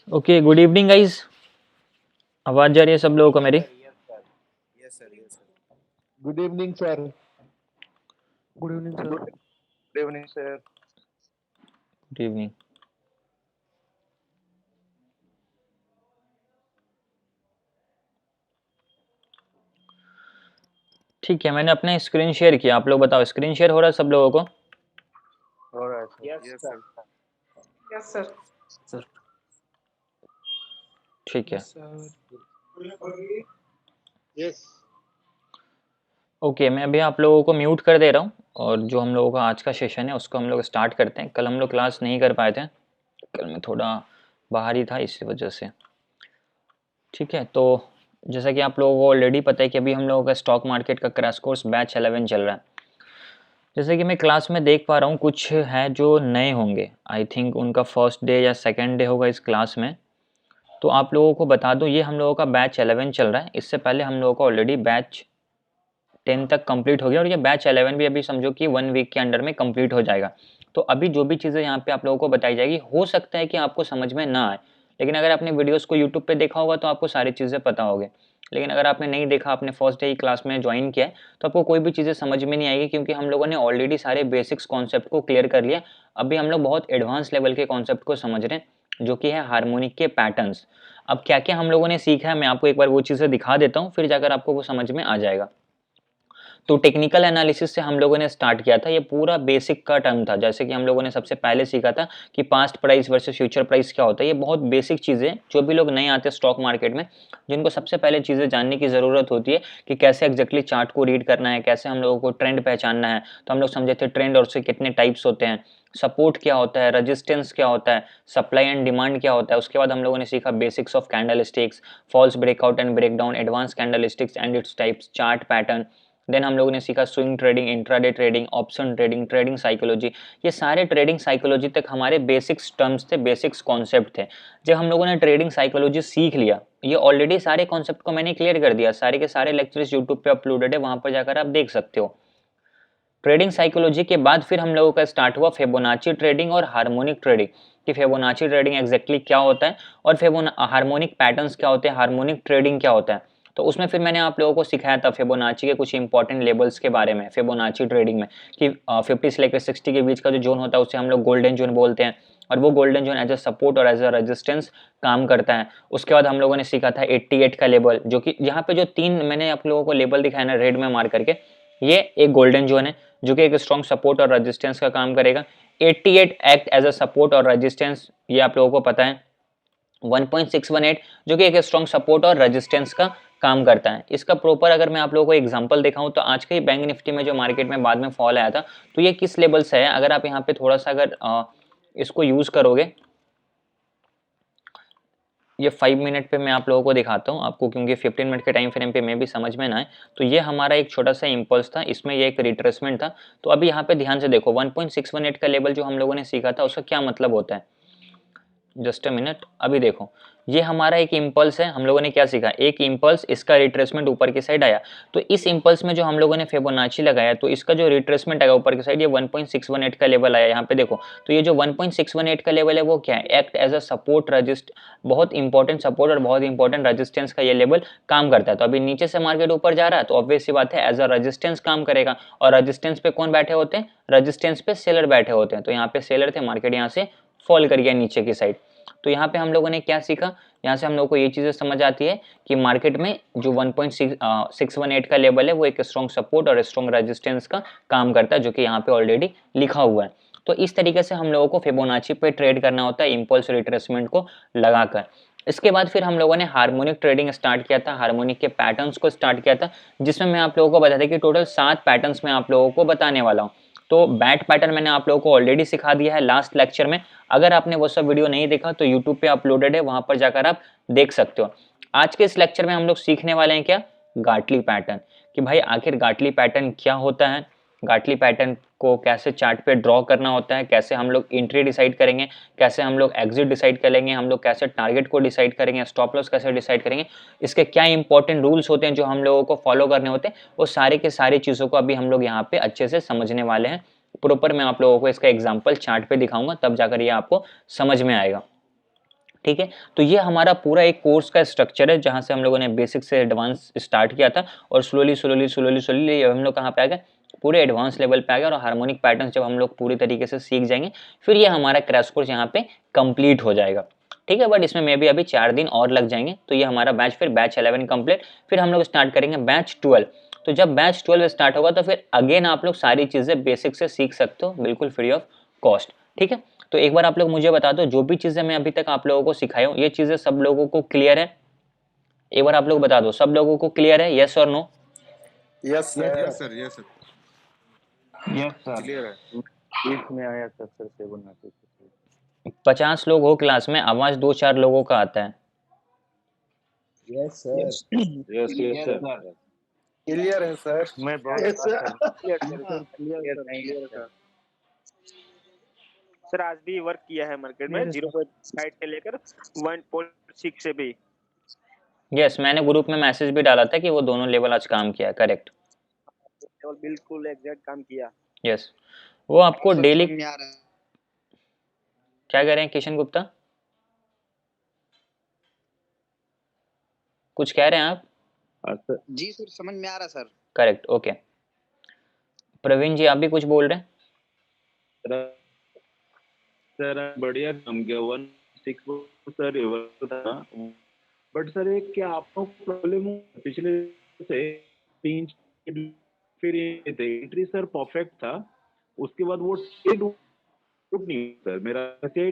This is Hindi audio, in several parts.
Okay, good evening guys. आवाज़ जा रही है सब लोगों को मेरी? Yes, sir. Yes, sir. Yes, sir. Good evening, sir. Good evening, sir. Good evening, sir. Good evening. ठीक है, मैंने अपना स्क्रीन शेयर किया। आप लोग बताओ, स्क्रीन शेयर हो रहा है सब लोगों को? All right, sir. Yes, sir. Yes, sir. Sir. ठीक है, Yes, sir. Yes. ओके। मैं अभी आप लोगों को म्यूट कर दे रहा हूँ और जो हम लोगों का आज का सेशन है उसको हम लोग स्टार्ट करते हैं। कल हम लोग क्लास नहीं कर पाए थे, कल मैं थोड़ा बाहर ही था इसी वजह से। ठीक है, तो जैसा कि आप लोगों को ऑलरेडी पता है कि अभी हम लोगों का स्टॉक मार्केट का क्रैश कोर्स बैच 11 चल रहा है। जैसे कि मैं क्लास में देख पा रहा हूँ कुछ है जो नए होंगे। आई थिंक उनका फर्स्ट डे या सेकेंड डे होगा इस क्लास में। तो आप लोगों को बता दूं, ये हम लोगों का बैच 11 चल रहा है। इससे पहले हम लोगों का ऑलरेडी बैच 10 तक कंप्लीट हो गया और ये बैच 11 भी अभी समझो कि 1 वीक के अंडर में कंप्लीट हो जाएगा। तो अभी जो भी चीज़ें यहाँ पे आप लोगों को बताई जाएगी, हो सकता है कि आपको समझ में ना आए, लेकिन अगर आपने वीडियोस को यूट्यूब पे देखा होगा तो आपको सारी चीज़ें पता होगी। लेकिन अगर आपने नहीं देखा, आपने फर्स्ट डे ही क्लास में ज्वाइन किया है, तो आपको कोई भी चीज़ें समझ में नहीं आएगी, क्योंकि हम लोगों ने ऑलरेडी सारे बेसिक्स कॉन्सेप्ट को क्लियर कर लिया। अभी हम लोग बहुत एडवांस लेवल के कॉन्सेप्ट को समझ रहे हैं, जो कि है हार्मोनिक के पैटर्न्स। अब क्या क्या हम लोगों ने सीखा है, मैं आपको एक बार वो चीज़ें दिखा देता हूँ, फिर जाकर आपको वो समझ में आ जाएगा। तो टेक्निकल एनालिसिस से हम लोगों ने स्टार्ट किया था। ये पूरा बेसिक का टर्म था। जैसे कि हम लोगों ने सबसे पहले सीखा था कि past price versus future price क्या होता है। ये बहुत बेसिक चीज़ें, जो भी लोग नए आते स्टॉक मार्केट में, जिनको सबसे पहले चीज़ें जानने की ज़रूरत होती है कि कैसे एग्जैक्टली चार्ट को रीड करना है, कैसे हम लोगों को ट्रेंड पहचानना है। तो हम लोग समझे थे ट्रेंड और उसके कितने टाइप्स होते हैं, सपोर्ट क्या होता है, रेजिस्टेंस क्या होता है, सप्लाई एंड डिमांड क्या होता है। उसके बाद हम लोगों ने सीखा basics of candlesticks, false breakout and breakdown, advance candlesticks and its types, chart pattern. Then हम लोगों ने सीखा swing trading, intraday trading, option trading, trading psychology. ये सारे ट्रेडिंग साइकोलॉजी तक हमारे बेसिक्स टर्म्स थे, बेसिक्स कॉन्सेप्ट थे। जब हम लोगों ने ट्रेडिंग साइकोलॉजी सीख लिया, ये ऑलरेडी सारे कॉन्सेप्ट को मैंने क्लियर कर दिया, सारे के सारे लेक्चर्स यूट्यूब पे अपलोडेड है, वहां पर जाकर आप देख सकते हो। ट्रेडिंग साइकोलॉजी के बाद फिर हम लोगों का स्टार्ट हुआ फिबोनाची ट्रेडिंग और हार्मोनिक ट्रेडिंग, कि फिबोनाची ट्रेडिंग एग्जैक्टली क्या होता है और हार्मोनिक पैटर्न्स क्या होते हैं, हार्मोनिक ट्रेडिंग क्या होता है। तो उसमें फिर मैंने आप लोगों को सिखाया था फिबोनाची के कुछ इंपॉर्टेंट लेवल्स के बारे में फिबोनाची ट्रेडिंग में, कि 50 से लेकर 60 के बीच का जो जोन होता है उसे हम लोग गोल्डन जोन बोलते हैं, और वो golden zone as a support और एज अ रेजिस्टेंस काम करता है। उसके बाद हम लोगों ने सीखा था 88 का लेवल, जो कि यहाँ पे जो तीन मैंने आप लोगों को लेवल दिखाया ना रेड में मार्क करके, ये एक गोल्डन जोन है जो कि एक स्ट्रॉन्ग सपोर्ट और रेजिस्टेंस का काम करेगा। 88 एक्ट एज अ सपोर्ट और रेजिस्टेंस, ये आप लोगों को पता है। 1.618 जो कि एक स्ट्रॉन्ग सपोर्ट और रेजिस्टेंस का काम करता है। इसका प्रॉपर अगर मैं आप लोगों को एग्जांपल दिखाऊं तो आज के ही बैंक निफ्टी में जो मार्केट में बाद में फॉल आया था, तो ये किस लेवल से है। अगर आप यहाँ पे थोड़ा सा अगर इसको यूज करोगे, ये 5 मिनट पे मैं आप लोगों को दिखाता हूँ आपको, क्योंकि 15 मिनट के टाइम फ्रेम पे मैं भी समझ में ना आए। तो ये हमारा एक छोटा सा इंपल्स था, इसमें ये एक रिट्रेसमेंट था। तो अभी यहाँ पे ध्यान से देखो, 1.618 का लेवल जो हम लोगों ने सीखा था उसका क्या मतलब होता है। जस्ट अ मिनट, अभी देखो, ये हमारा एक इंपल्स है। हम लोगों ने क्या सीखा, एक इंपल्स, इसका रिट्रेसमेंट ऊपर की साइड आया। तो इस इंपल्स में जो हम लोगों ने फिबोनाची लगाया, तो इसका जो रिट्रेसमेंट आएगा ऊपर की साइड, ये 1.618 का लेवल आया। यहाँ पे देखो, तो ये जो 1.618 का लेवल है वो क्या है, act as a support resist, बहुत इंपॉर्टेंट सपोर्ट और बहुत इंपॉर्टेंट रजिस्टेंस का ये लेवल काम करता है। तो अभी नीचे से मार्केट ऊपर जा रहा है, तो ऑब्वियस सी बात है एज अ रजिस्टेंस काम करेगा। और रजिस्टेंस पे कौन बैठे होते हैं, रजिस्टेंस पे सेलर बैठे होते हैं। तो यहाँ पे सेलर थे, मार्केट यहाँ से फॉल कर गया नीचे की साइड। तो यहाँ पे हम लोगों ने क्या सीखा, यहाँ से हम लोगों को ये चीजें समझ आती है कि मार्केट में जो 1.618 का लेवल है वो एक स्ट्रॉन्ग सपोर्ट और स्ट्रॉन्ग रेजिस्टेंस का काम करता है, जो कि यहाँ पे ऑलरेडी लिखा हुआ है। तो इस तरीके से हम लोगों को फिबोनाची पे ट्रेड करना होता है, इंपल्स रिट्रेसमेंट को लगाकर। इसके बाद फिर हम लोगों ने हार्मोनिक ट्रेडिंग स्टार्ट किया था, हार्मोनिक के पैटर्न्स को स्टार्ट किया था, जिसमें मैं आप लोगों को बता दें कि टोटल 7 पैटर्न्स मैं आप लोगों को बताने वाला हूँ। तो बैट पैटर्न मैंने आप लोगों को ऑलरेडी सिखा दिया है लास्ट लेक्चर में। अगर आपने वो सब वीडियो नहीं देखा तो यूट्यूब पे अपलोडेड है, वहां पर जाकर आप देख सकते हो। आज के इस लेक्चर में हम लोग सीखने वाले हैं क्या, गाटली पैटर्न, कि भाई आखिर गाटली पैटर्न क्या होता है, गाटली पैटर्न को कैसे चार्ट पे ड्रॉ करना होता है, कैसे हम लोग एंट्री डिसाइड करेंगे, कैसे हम लोग एग्जिट डिसाइड करेंगे, हम लोग कैसे टारगेट को डिसाइड करेंगे, स्टॉप लॉस कैसे डिसाइड करेंगे, इसके क्या इंपॉर्टेंट रूल्स होते हैं जो हम लोगों को फॉलो करने होते हैं, वो सारे के सारी चीज़ों को अभी हम लोग यहाँ पे अच्छे से समझने वाले हैं। प्रॉपर मैं आप लोगों को इसका एग्जाम्पल चार्ट पे दिखाऊंगा, तब जाकर ये आपको समझ में आएगा। ठीक है। तो ये हमारा पूरा एक कोर्स का स्ट्रक्चर है जहाँ से हम लोगों ने बेसिक से एडवांस स्टार्ट किया था और स्लोली हम लोग कहाँ पे आ गए, पूरे एडवांस लेवल पे आ गए। और हार्मोनिक पैटर्न्स जब हम लोग पूरी तरीके से सीख जाएंगे फिर ये हमारा क्रैश कोर्स यहाँ पे कंप्लीट हो जाएगा, ठीक है। बट इसमें मे भी अभी 4 दिन और लग जाएंगे। तो ये हमारा बैच, फिर बैच 11 कंप्लीट, फिर हम लोग स्टार्ट करेंगे बैच 12। तो जब बैच 12 स्टार्ट होगा तो फिर अगेन आप लोग सारी चीज़ें बेसिक से सीख सकते हो बिल्कुल फ्री ऑफ कॉस्ट, ठीक है। तो एक बार आप लोग मुझे बता दो, जो भी चीज़ें मैं अभी तक आप लोगों को सिखाया हूँ ये चीज़ें सब लोगों को क्लियर है? एक बार आप लोग बता दो, सब लोगों को क्लियर है, यस और no? Yes sir. Yes sir, yes sir, yes sir. Clear है। बीच में आया सर 7 50 लोग हो क्लास में, आवाज 2-4 लोगों का आता है। Yes sir, yes sir. Clear है सर। मैं बहुत सर आज भी वर्क किया है मार्केट में 0.5 से लेकर 1.6 से भी। यस, मैंने ग्रुप में मैसेज भी डाला था कि वो दोनों लेवल आज काम किया है, करेक्ट। बिल्कुल एग्जैक्ट काम किया। यस, वो आपको डेली क्या कह रहे हैं किशन गुप्ता, कुछ कह रहे हैं आप? जी सर, समझ में आ रहा sir. Correct, okay. Praveen ji आप भी कुछ बोल रहे हैं? सर बढ़िया काम किया। 1.6 सर रिवर्स था, बट सर एक क्या आपको प्रॉब्लम पिछले से 3 फिर ये थे एंट्री सर परफेक्ट था, उसके बाद वो टूट नहीं सर। मेरा है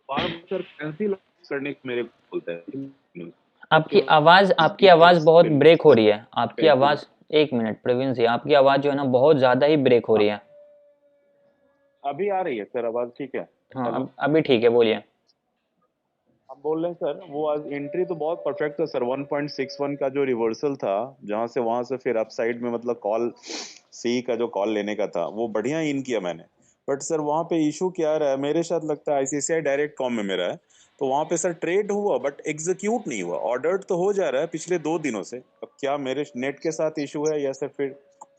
बार सर कैंसिल करने को मेरे को बोलता है। आपकी आवाज बहुत ब्रेक हो रही है, आपकी आवाज, एक मिनट प्रवीण जी, आपकी आवाज जो है ना बहुत ज्यादा ही ब्रेक हो रही है। अभी आ रही है सर आवाज? ठीक है, हाँ अभी ठीक है, बोलिए। आप बोल रहे हैं सर वो आज एंट्री तो बहुत परफेक्ट था सर। 1.61 का जो रिवर्सल था जहां से वहां से फिर अप साइड में मतलब कॉल सी का जो कॉल लेने का था वो बढ़िया इन किया मैंने। बट सर वहां पे इशू क्या रहा है, मेरे साथ लगता है आईसीआईसीआई डायरेक्ट कॉम में मेरा है, तो वहां पे सर ट्रेड हुआ बट एग्जीक्यूट नहीं हुआ। ऑर्डर तो हो जा रहा है पिछले 2 दिनों से। अब क्या मेरे नेट के साथ इशू है या सर फिर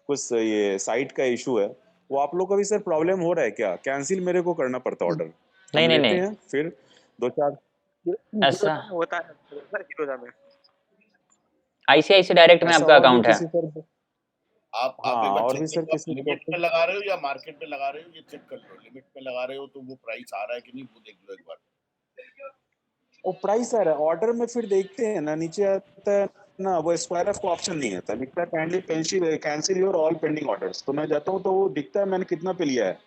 कुछ ये साइट का इशू है, वो आप लोग का भी सर प्रॉब्लम हो रहा है क्या? कैंसिल मेरे को करना पड़ता ऑर्डर? नहीं फिर 2-4 ऐसा होता है सर हीरोजा में। आईसीआईसीआई डायरेक्ट में आपका अकाउंट है? आप हाँ, एक बार और चेक भी सर करो, किसी लिमिट पे लगा रहे हो या मार्केट पे लगा रहे हो, ये चेक कर लो। लिमिट पे लगा रहे हो तो वो प्राइस आ रहा है कि नहीं वो देख लो एक बार। वो प्राइस आ रहा है ऑर्डर में, फिर देखते हैं ना नीचे आता है ना वो स्क्वायर ऑफ का ऑप्शन नहीं आता, लिखता है kindly cancel your all pending orders. तो मैं जाता हूँ तो वो दिखता है मैंने कितना पे लिया है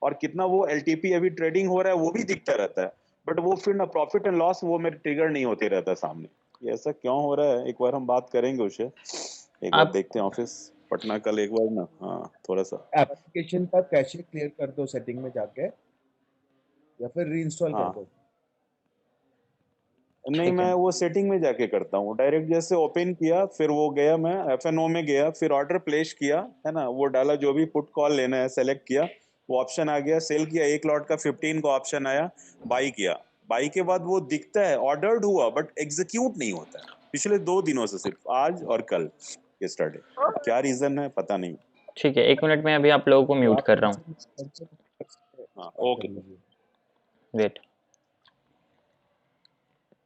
और कितना वो एलटीपी अभी ट्रेडिंग हो रहा है वो भी दिखता रहता है। बट वो फिर ना प्रॉफिट एंड लॉस वो मेरे ट्रिगर नहीं होते रहता सामने। ये ऐसा क्यों हो रहा है एक बार हम बात करेंगे उसे, एक बार देखते हैं ऑफिस पटना कल एक बार ना। हाँ थोड़ा सा एप्लीकेशन का कैशे क्लियर कर दो सेटिंग में जाके या फिर रीइंस्टॉल हाँ। कर दो। नहीं मैं वो सेटिंग में जाके करता हूँ डायरेक्ट, जैसे ओपन किया फिर वो गया मैं एफएनओ में गया फिर ऑर्डर प्लेस किया है ना, वो डाला जो भी पुट कॉल लेना है सेलेक्ट किया, वो ऑप्शन आ गया, सेल किया, एक लॉट का 15 का ऑप्शन आया, बाई किया। बाई के बाद वो दिखता है ऑर्डर्ड हुआ बट एग्जीक्यूट नहीं होता है पिछले 2 दिनों से, सिर्फ आज और कल यस्टरडे। क्या रीजन है पता नहीं। ठीक है, 1 मिनट में अभी आप लोगों को म्यूट कर रहा हूँ। हाँ ओके वेट,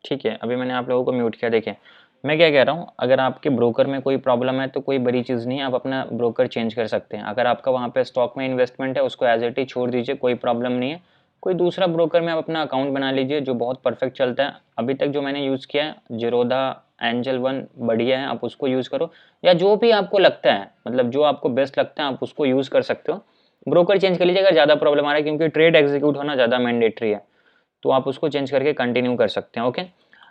ठीक है, अभी मैंने आप लोगों को म्यूट किया। देखिए मैं क्या कह रहा हूँ, अगर आपके ब्रोकर में कोई प्रॉब्लम है तो कोई बड़ी चीज़ नहीं है, आप अपना ब्रोकर चेंज कर सकते हैं। अगर आपका वहाँ पे स्टॉक में इन्वेस्टमेंट है उसको एज इट इज छोड़ दीजिए, कोई प्रॉब्लम नहीं है। कोई दूसरा ब्रोकर में आप अपना अकाउंट बना लीजिए जो बहुत परफेक्ट चलता है। अभी तक जो मैंने यूज़ किया है जीरोधा एंजल वन बढ़िया है, आप उसको यूज़ करो, या जो भी आपको लगता है मतलब जो आपको बेस्ट लगता है आप उसको यूज़ कर सकते हो। ब्रोकर चेंज कर लीजिए अगर ज़्यादा प्रॉब्लम आ रहा है, क्योंकि ट्रेड एग्जीक्यूट होना ज़्यादा मैंडेटरी है, तो आप उसको चेंज करके कंटिन्यू कर सकते हैं। ओके,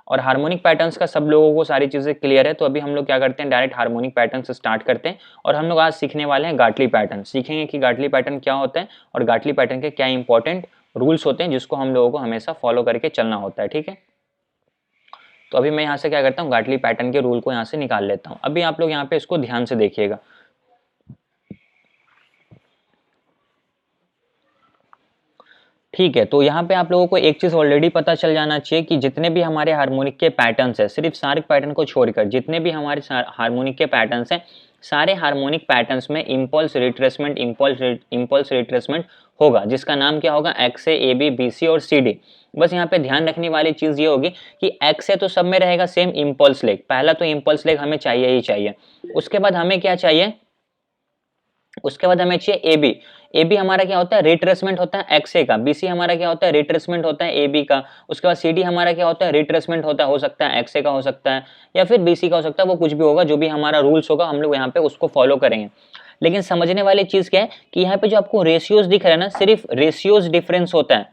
और हार्मोनिक पैटर्न्स का सब लोगों को सारी चीज़ें क्लियर है, तो अभी हम लोग क्या करते हैं डायरेक्ट हार्मोनिक पैटर्न से स्टार्ट करते हैं। और हम लोग आज सीखने वाले हैं गाटली पैटर्न, सीखेंगे कि गाटली पैटर्न क्या होता है और गाटली पैटर्न के क्या इंपॉर्टेंट रूल्स होते हैं जिसको हम लोगों को हमेशा फॉलो करके चलना होता है, ठीक है। तो अभी मैं यहाँ से क्या करता हूँ, गाटली पैटर्न के रूल को यहाँ से निकाल लेता हूँ। अभी आप लोग यहाँ पे इसको ध्यान से देखिएगा। ठीक है, तो यहाँ पे आप लोगों को एक चीज़ ऑलरेडी पता चल जाना चाहिए कि जितने भी हमारे हार्मोनिक के पैटर्न्स हैं, सिर्फ सार्क पैटर्न को छोड़कर जितने भी हमारे हार्मोनिक के पैटर्न्स हैं सारे हार्मोनिक पैटर्न्स में इम्पल्स रिट्रेसमेंट होगा, जिसका नाम क्या होगा, X A, A B, B C और सी डी। बस यहाँ पे ध्यान रखने वाली चीज ये होगी कि एक्स ए तो सब में रहेगा सेम इम्पल्स लेग, पहला तो इम्पल्स लेग हमें चाहिए ही चाहिए। उसके बाद हमें क्या चाहिए, उसके बाद हमें चाहिए ए बी। ए बी हमारा क्या होता है, रिट्रेसमेंट होता है एक्स ए का। बी सी हमारा क्या होता है, रिट्रेसमेंट होता है ए बी का। उसके बाद सी डी हमारा क्या होता है, रिट्रेसमेंट होता है, हो सकता है एक्स ए का हो सकता है या फिर बी सी का हो सकता है, वो कुछ भी होगा, जो भी हमारा रूल्स होगा हम लोग यहाँ पे उसको फॉलो करेंगे। लेकिन समझने वाली चीज क्या है कि यहाँ पे जो आपको रेशियोज दिख रहा है ना, सिर्फ रेशियोज डिफरेंस होता है।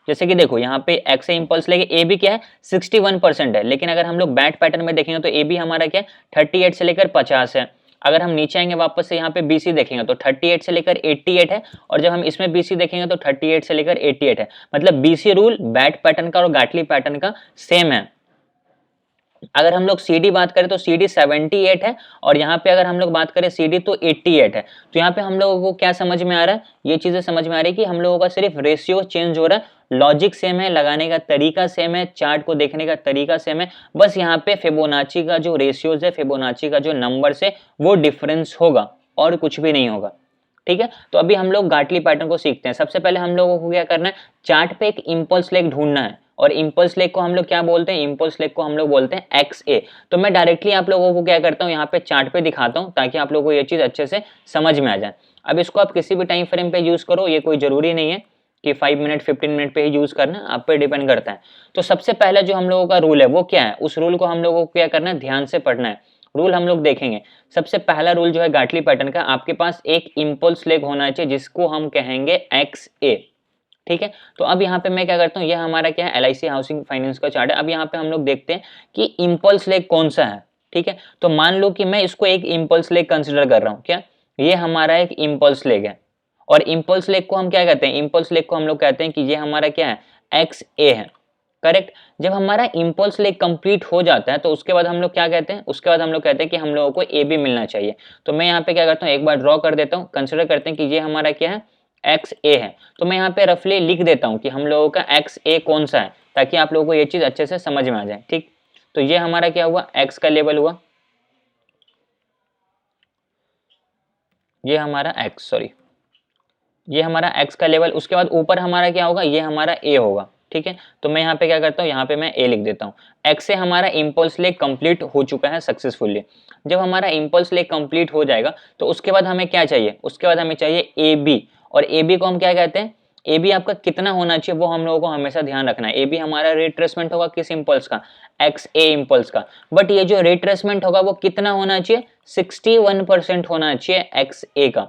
जैसे कि देखो यहाँ पे एक्स ए इंपल्स लेके ए बी क्या है 61% है, लेकिन अगर हम लोग बैट पैटर्न में देखेंगे तो ए बी हमारा क्या है 38 से लेकर 50 है। अगर हम नीचे आएंगे वापस से यहाँ पे BC देखेंगे तो 38 से लेकर 88 है, और जब हम इसमें BC देखेंगे तो 38 से लेकर 88 है। मतलब BC रूल बैट पैटर्न का और गाटली पैटर्न का सेम है। अगर हम लोग CD बात करें तो CD 78 है, और यहाँ पे अगर हम लोग बात करें CD तो 88 है। तो यहाँ पे हम लोगों को क्या समझ में आ रहा है, ये चीजें समझ में आ रही है कि हम लोगों का सिर्फ रेशियो चेंज हो रहा है, लॉजिक सेम है, लगाने का तरीका सेम है, चार्ट को देखने का तरीका सेम है, बस यहाँ पे फिबोनाची का जो रेशियोज है, फिबोनाची का जो नंबर्स है वो डिफरेंस होगा और कुछ भी नहीं होगा। ठीक है, तो अभी हम लोग गाटली पैटर्न को सीखते हैं। सबसे पहले हम लोगों को क्या करना है, चार्ट पे एक इंपल्स लेग ढूंढना है, और इंपल्स लेग को हम लोग क्या बोलते हैं, इंपल्स लेग को हम लोग बोलते हैं एक्स ए। तो मैं डायरेक्टली आप लोगों को क्या करता हूँ, यहाँ पे चार्ट पे दिखाता हूँ ताकि आप लोगों को ये चीज अच्छे से समझ में आ जाए। अब इसको आप किसी भी टाइम फ्रेम पे यूज करो, ये कोई जरूरी नहीं है कि 5 मिनट 15 मिनट पे ही यूज करना, आप पे डिपेंड करता है। तो सबसे पहला जो हम लोगों का रूल है वो क्या है, उस रूल को हम लोगों को क्या करना है, ध्यान से पढ़ना है। रूल हम लोग देखेंगे। सबसे पहला रूल जो है गाटली पैटर्न का, आपके पास एक इंपल्स लेग होना चाहिए जिसको हम कहेंगे एक्स ए। ठीक है, तो अब यहाँ पे मैं क्या करता हूँ, ये हमारा क्या है LIC हाउसिंग फाइनेंस का चार्ट है। अब यहाँ पे हम लोग देखते हैं कि इंपल्स लेग कौन सा है। ठीक है, तो मान लो कि मैं इसको एक इंपल्स लेग कंसिडर कर रहा हूँ, क्या ये हमारा एक इंपल्स लेग है, और इंपल्स लेग को हम क्या कहते हैं, इंपल्स लेग को हम लोग कहते हैं कि ये हमारा क्या है, एक्स ए है। करेक्ट। जब हमारा इंपल्स लेग कंप्लीट हो जाता है तो उसके बाद हम लोग क्या कहते हैं, उसके बाद हम लोग कहते हैं कि हम लोगों को ए बी मिलना चाहिए। तो मैं यहाँ पे क्या करता हूँ, एक बार ड्रॉ कर देता हूँ, कंसिडर करते हैं कि ये हमारा क्या है, एक्स ए है। तो मैं यहाँ पे रफली लिख देता हूँ कि हम लोगों का एक्स ए कौन सा है, ताकि आप लोगों को ये चीज अच्छे से समझ में आ जाए। ठीक, तो ये हमारा क्या हुआ, एक्स का लेवल हुआ, ये हमारा एक्स, सॉरी ये हमारा एक्स का लेवल। उसके बाद ऊपर हमारा क्या होगा, ये हमारा ए होगा। ठीक है, तो मैं यहाँ पे क्या करता हूँ, यहाँ पे मैं ए लिख देता हूँ। एक्स से हमारा इंपल्स लेग कंप्लीट हो चुका है सक्सेसफुली। जब हमारा इंपल्स लेग कंप्लीट हो जाएगा तो उसके बाद हमें क्या चाहिए, उसके बाद हमें चाहिए ए बी। और ए बी को हम क्या कहते हैं, ए बी आपका कितना होना चाहिए वो हम लोगों को हमेशा ध्यान रखना है। ए बी हमारा रिट्रेसमेंट होगा किस इंपल्स का, एक्स ए इंपल्स का। बट ये जो रिट्रेसमेंट होगा वो कितना होना चाहिए, 61% होना चाहिए एक्स ए का।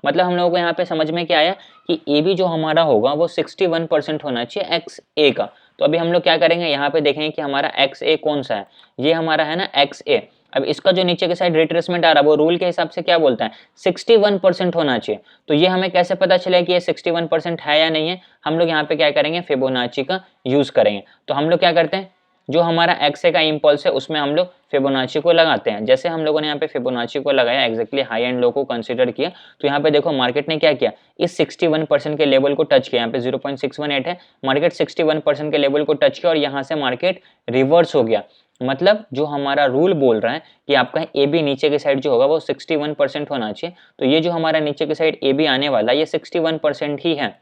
मतलब हम लोगों को यहाँ पे समझ में क्या आया कि ए बी जो हमारा होगा वो 61% होना चाहिए एक्स ए का। तो अभी हम लोग क्या करेंगे, यहाँ पे देखेंगे कि हमारा एक्स ए कौन सा है, ये हमारा है ना एक्स ए। अब इसका जो नीचे के साइड रिट्रेसमेंट आ रहा है वो रूल के हिसाब से क्या बोलता है, 61% होना चाहिए। तो ये हमें कैसे पता चलेगा कि ये 61% है या नहीं है, हम लोग यहाँ पे क्या करेंगे, फिबोनाची का यूज करेंगे। तो हम लोग क्या करते हैं, जो हमारा एक्स ए का इंपल्स है उसमें हम लोग फिबोनाची को लगाते हैं। जैसे हम लोगों ने यहाँ पे फिबोनाची को लगाया, एग्जैक्टली हाई एंड लो को कंसीडर किया, तो यहाँ पे देखो मार्केट ने क्या किया, इस 61% के लेवल को टच किया। यहाँ पे 0.618 है, मार्केट 61% के लेवल को टच किया और यहाँ से मार्केट रिवर्स हो गया। मतलब जो हमारा रूल बोल रहा है कि आपका ए बी नीचे की साइड जो होगा वो 61% होना चाहिए। तो ये जो हमारा नीचे की साइड ए बी आने वाला ये 61% ही है।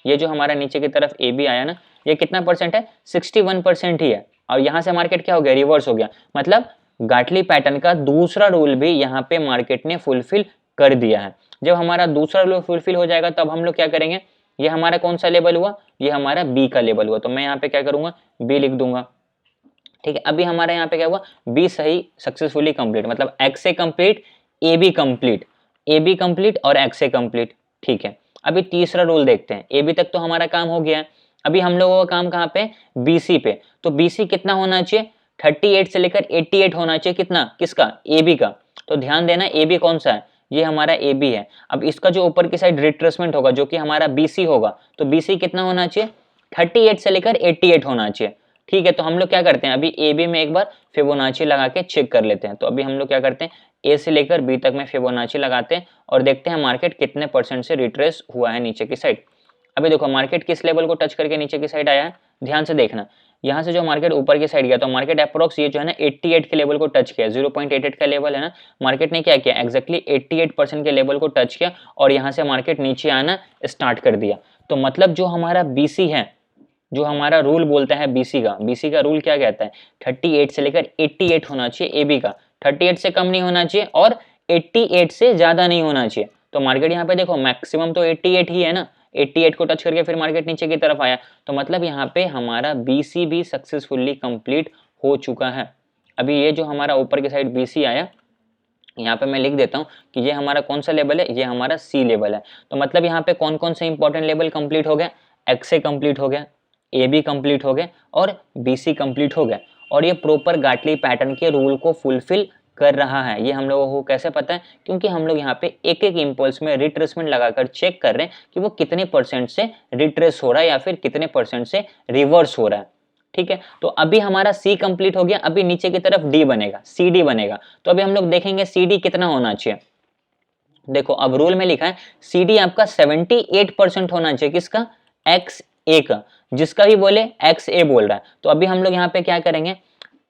ये जो हमारा नीचे की तरफ ए बी आया ना, ये कितना परसेंट है, 61% ही है। और यहाँ से मार्केट क्या हो गया, रिवर्स हो गया। मतलब गाटली पैटर्न का दूसरा रूल भी यहाँ पे मार्केट ने फुलफिल कर दिया है। जब हमारा दूसरा रूल फुलफिल हो जाएगा तब हम लोग क्या करेंगे, ये हमारा कौन सा लेवल हुआ, ये हमारा बी का लेवल हुआ। तो मैं यहाँ पे क्या करूंगा, बी लिख दूंगा। ठीक है, अभी हमारा यहाँ पे क्या हुआ, बी सही सक्सेसफुली कंप्लीट, मतलब X A complete, A B complete, A B complete और एक्स ए कंप्लीट। ठीक है, अभी तीसरा रूल देखते हैं। ए बी तक तो हमारा काम हो गया है, अभी हम लोगों का काम कहाँ पे, BC पे। तो BC कितना होना चाहिए, 38 से लेकर 88 होना चाहिए। कितना, किसका, AB का। तो ध्यान देना AB कौन सा है, ये हमारा AB है। अब इसका जो ऊपर की साइड रिट्रेसमेंट होगा जो कि हमारा BC होगा, तो BC कितना होना चाहिए, 38 से लेकर 88 होना चाहिए। ठीक है, तो हम लोग क्या करते हैं, अभी AB में एक बार फिबोनाची लगा के चेक कर लेते हैं। तो अभी हम लोग क्या करते हैं, A से लेकर B तक में फिबोनाची लगाते हैं और देखते हैं मार्केट कितने परसेंट से रिट्रेस हुआ है नीचे की साइड। अभी देखो मार्केट किस लेवल को टच करके नीचे की साइड आया है, ध्यान से देखना। यहाँ से जो मार्केट ऊपर की साइड गया तो मार्केट अप्रोक्स ये जो है ना 88 के लेवल को टच किया, 0.88 का लेवल है ना, मार्केट ने क्या किया एक्जैक्टली 88% के लेवल को टच किया और यहाँ से मार्केट नीचे आना स्टार्ट कर दिया। तो मतलब जो हमारा BC है, जो हमारा रूल बोलता है BC का रूल क्या कहता है, 38 से लेकर 88 होना चाहिए AB का, 38 से कम नहीं होना चाहिए और 88 से ज्यादा नहीं होना चाहिए। तो मार्केट यहाँ पे देखो मैक्सिमम तो 88 ही है ना, 88 को टच करके फिर मार्केट नीचे की तरफ आया, तो मतलब यहाँ पे हमारा BC भी सक्सेसफुली कंप्लीट हो चुका है। अभी ये जो हमारा ऊपर की साइड BC आया, यहाँ पे मैं लिख देता हूँ कि ये हमारा कौन सा लेवल है, ये हमारा C लेवल है। तो मतलब यहाँ पे कौन कौन से इंपॉर्टेंट लेवल कंप्लीट हो गया, XA कंप्लीट हो गया, AB कंप्लीट हो गया और BC कंप्लीट हो गया, और ये प्रॉपर गाटली पैटर्न के रूल को फुलफिल कर रहा है। ये हम लोगों को कैसे पता है, क्योंकि हम लोग यहाँ पे एक एक इंपल्स में रिट्रेसमेंट लगाकर चेक कर रहे हैं कि वो कितने % से रिट्रेस हो रहा है या फिर कितने % से रिवर्स हो रहा है। ठीक है, तो अभी हमारा C कंप्लीट हो गया, अभी नीचे की तरफ D बनेगा, CD बनेगा। तो अभी हम लोग देखेंगे CD कितना होना चाहिए। देखो अब रूल में लिखा है CD आपका 78% होना चाहिए, किसका, XA का, जिसका भी बोले XA बोल रहा है। तो अभी हम लोग यहाँ पे क्या करेंगे,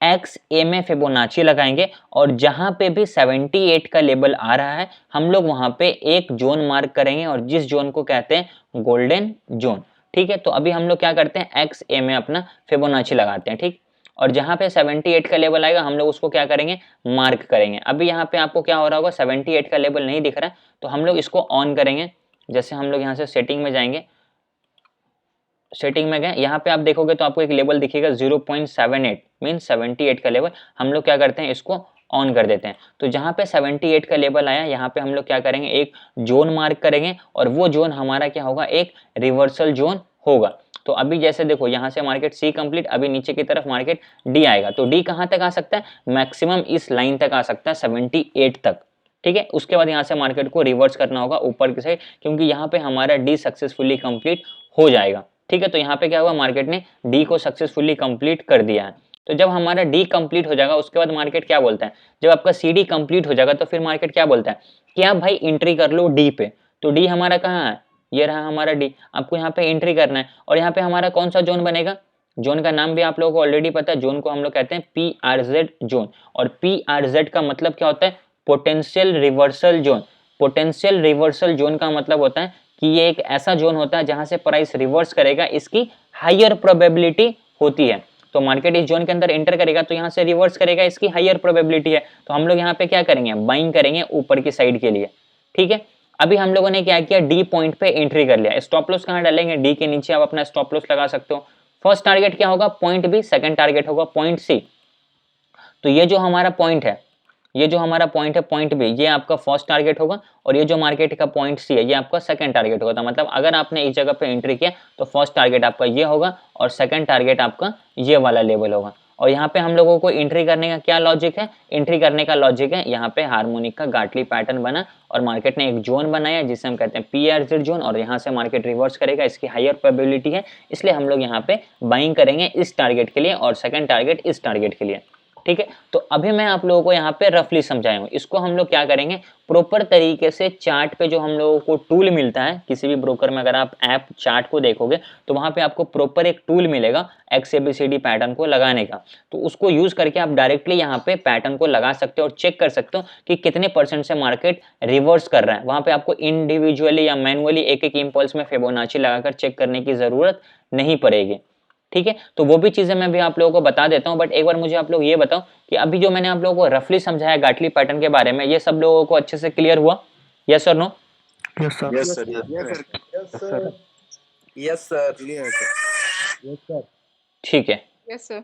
XA में फिबोनाची लगाएंगे और जहां पे भी 78 का लेवल आ रहा है हम लोग वहां पे एक जोन मार्क करेंगे और जिस जोन को कहते हैं गोल्डन जोन। ठीक है, तो अभी हम लोग क्या करते हैं, XA में अपना फिबोनाची लगाते हैं। ठीक, और जहां पे 78 का लेवल आएगा हम लोग उसको क्या करेंगे, मार्क करेंगे। अभी यहाँ पे आपको क्या हो रहा होगा, 78 का लेवल नहीं दिख रहा है, तो हम लोग इसको ऑन करेंगे। जैसे हम लोग यहाँ से सेटिंग में जाएंगे, सेटिंग में गए, यहाँ पे आप देखोगे तो आपको एक लेवल दिखेगा 0.78 मीन 78 का लेवल। हम लोग क्या करते हैं, इसको ऑन कर देते हैं। तो जहाँ पे 78 का लेवल आया, यहाँ पे हम लोग क्या करेंगे, एक जोन मार्क करेंगे और वो जोन हमारा क्या होगा, एक रिवर्सल जोन होगा। तो अभी जैसे देखो यहाँ से मार्केट C कंप्लीट, अभी नीचे की तरफ मार्केट D आएगा। तो D कहाँ तक आ सकता है, मैक्सिमम इस लाइन तक आ सकता है 78 तक। ठीक है, उसके बाद यहाँ से मार्केट को रिवर्स करना होगा ऊपर की साइड, क्योंकि यहाँ पे हमारा D सक्सेसफुली कंप्लीट हो जाएगा। ठीक है, तो यहाँ पे क्या हुआ, मार्केट ने D को सक्सेसफुली कंप्लीट कर दिया है। तो जब हमारा D कंप्लीट हो जाएगा उसके बाद मार्केट क्या बोलता है, जब आपका CD कंप्लीट हो जाएगा तो फिर मार्केट क्या बोलता है कि आप भाई एंट्री कर लो D पे। तो D हमारा कहाँ है, ये रहा हमारा D, आपको यहाँ पे एंट्री करना है। और यहाँ पे हमारा कौन सा जोन बनेगा, जोन का नाम भी आप लोगों को ऑलरेडी पता है, जोन को हम लोग कहते हैं PRZ जोन। और PRZ का मतलब क्या होता है, potential reversal zone. Potential reversal zone का मतलब होता है कि ये एक ऐसा जोन होता है जहां से प्राइस रिवर्स करेगा, इसकी हायर प्रोबेबिलिटी होती है। तो मार्केट इस जोन के अंदर एंटर करेगा तो यहाँ से रिवर्स करेगा, इसकी हायर प्रोबेबिलिटी है। तो हम लोग यहाँ पे क्या करेंगे, बाइंग करेंगे ऊपर की साइड के लिए। ठीक है, अभी हम लोगों ने क्या किया, D पॉइंट पे एंट्री कर लिया। स्टॉप लॉस कहाँ डालेंगे, D के नीचे आप अपना स्टॉप लॉस लगा सकते हो। फर्स्ट टारगेट क्या होगा, पॉइंट B, सेकंड टारगेट होगा पॉइंट C। तो ये जो हमारा पॉइंट है, ये जो हमारा पॉइंट है पॉइंट B, ये आपका फर्स्ट टारगेट होगा और ये जो मार्केट का पॉइंट C है ये आपका सेकंड टारगेट होगा। मतलब अगर आपने इस जगह पे एंट्री किया तो फर्स्ट टारगेट आपका ये होगा और सेकंड टारगेट आपका ये वाला लेवल होगा। और यहाँ पे हम लोगों को एंट्री करने का क्या लॉजिक है, एंट्री करने का लॉजिक है, यहाँ पे हार्मोनिक का गाटली पैटर्न बना और मार्केट ने एक जोन बनाया जिसे हम कहते हैं PRZ जोन, और यहाँ से मार्केट रिवर्स करेगा, इसकी हायर प्रोबेबिलिटी है, इसलिए हम लोग यहाँ पे बाइंग करेंगे इस टारगेट के लिए और सेकंड टारगेट इस टारगेट के लिए। ठीक है, तो अभी मैं आप लोगों को यहाँ पे रफली समझाया हूँ। इसको हम लोग क्या करेंगे, प्रॉपर तरीके से चार्ट पे जो हम लोगों को टूल मिलता है किसी भी ब्रोकर में, अगर आप ऐप चार्ट को देखोगे तो वहाँ पे आपको प्रॉपर एक टूल मिलेगा XABCD पैटर्न को लगाने का। तो उसको यूज करके आप डायरेक्टली यहाँ पे पैटर्न को लगा सकते हो और चेक कर सकते हो कि कितने % से मार्केट रिवर्स कर रहा है। वहाँ पे आपको इंडिविजुअली या मैनुअली एक एक इम्पल्स में फिबोनाची लगाकर चेक करने की जरूरत नहीं पड़ेगी। ठीक है, तो वो भी चीजें मैं भी आप लोगों को बता देता हूं, बट एक बार मुझे आप लोग ये बताओ कि अभी जो मैंने आप लोगों को रफली समझाया गाटली पैटर्न के बारे में, ये सब लोगों को अच्छे से क्लियर हुआ, यस और no? Yes, sir. Yes, sir. Yes, sir. Yes, sir. Clear, sir. Yes, sir. ठीक है, Yes, sir.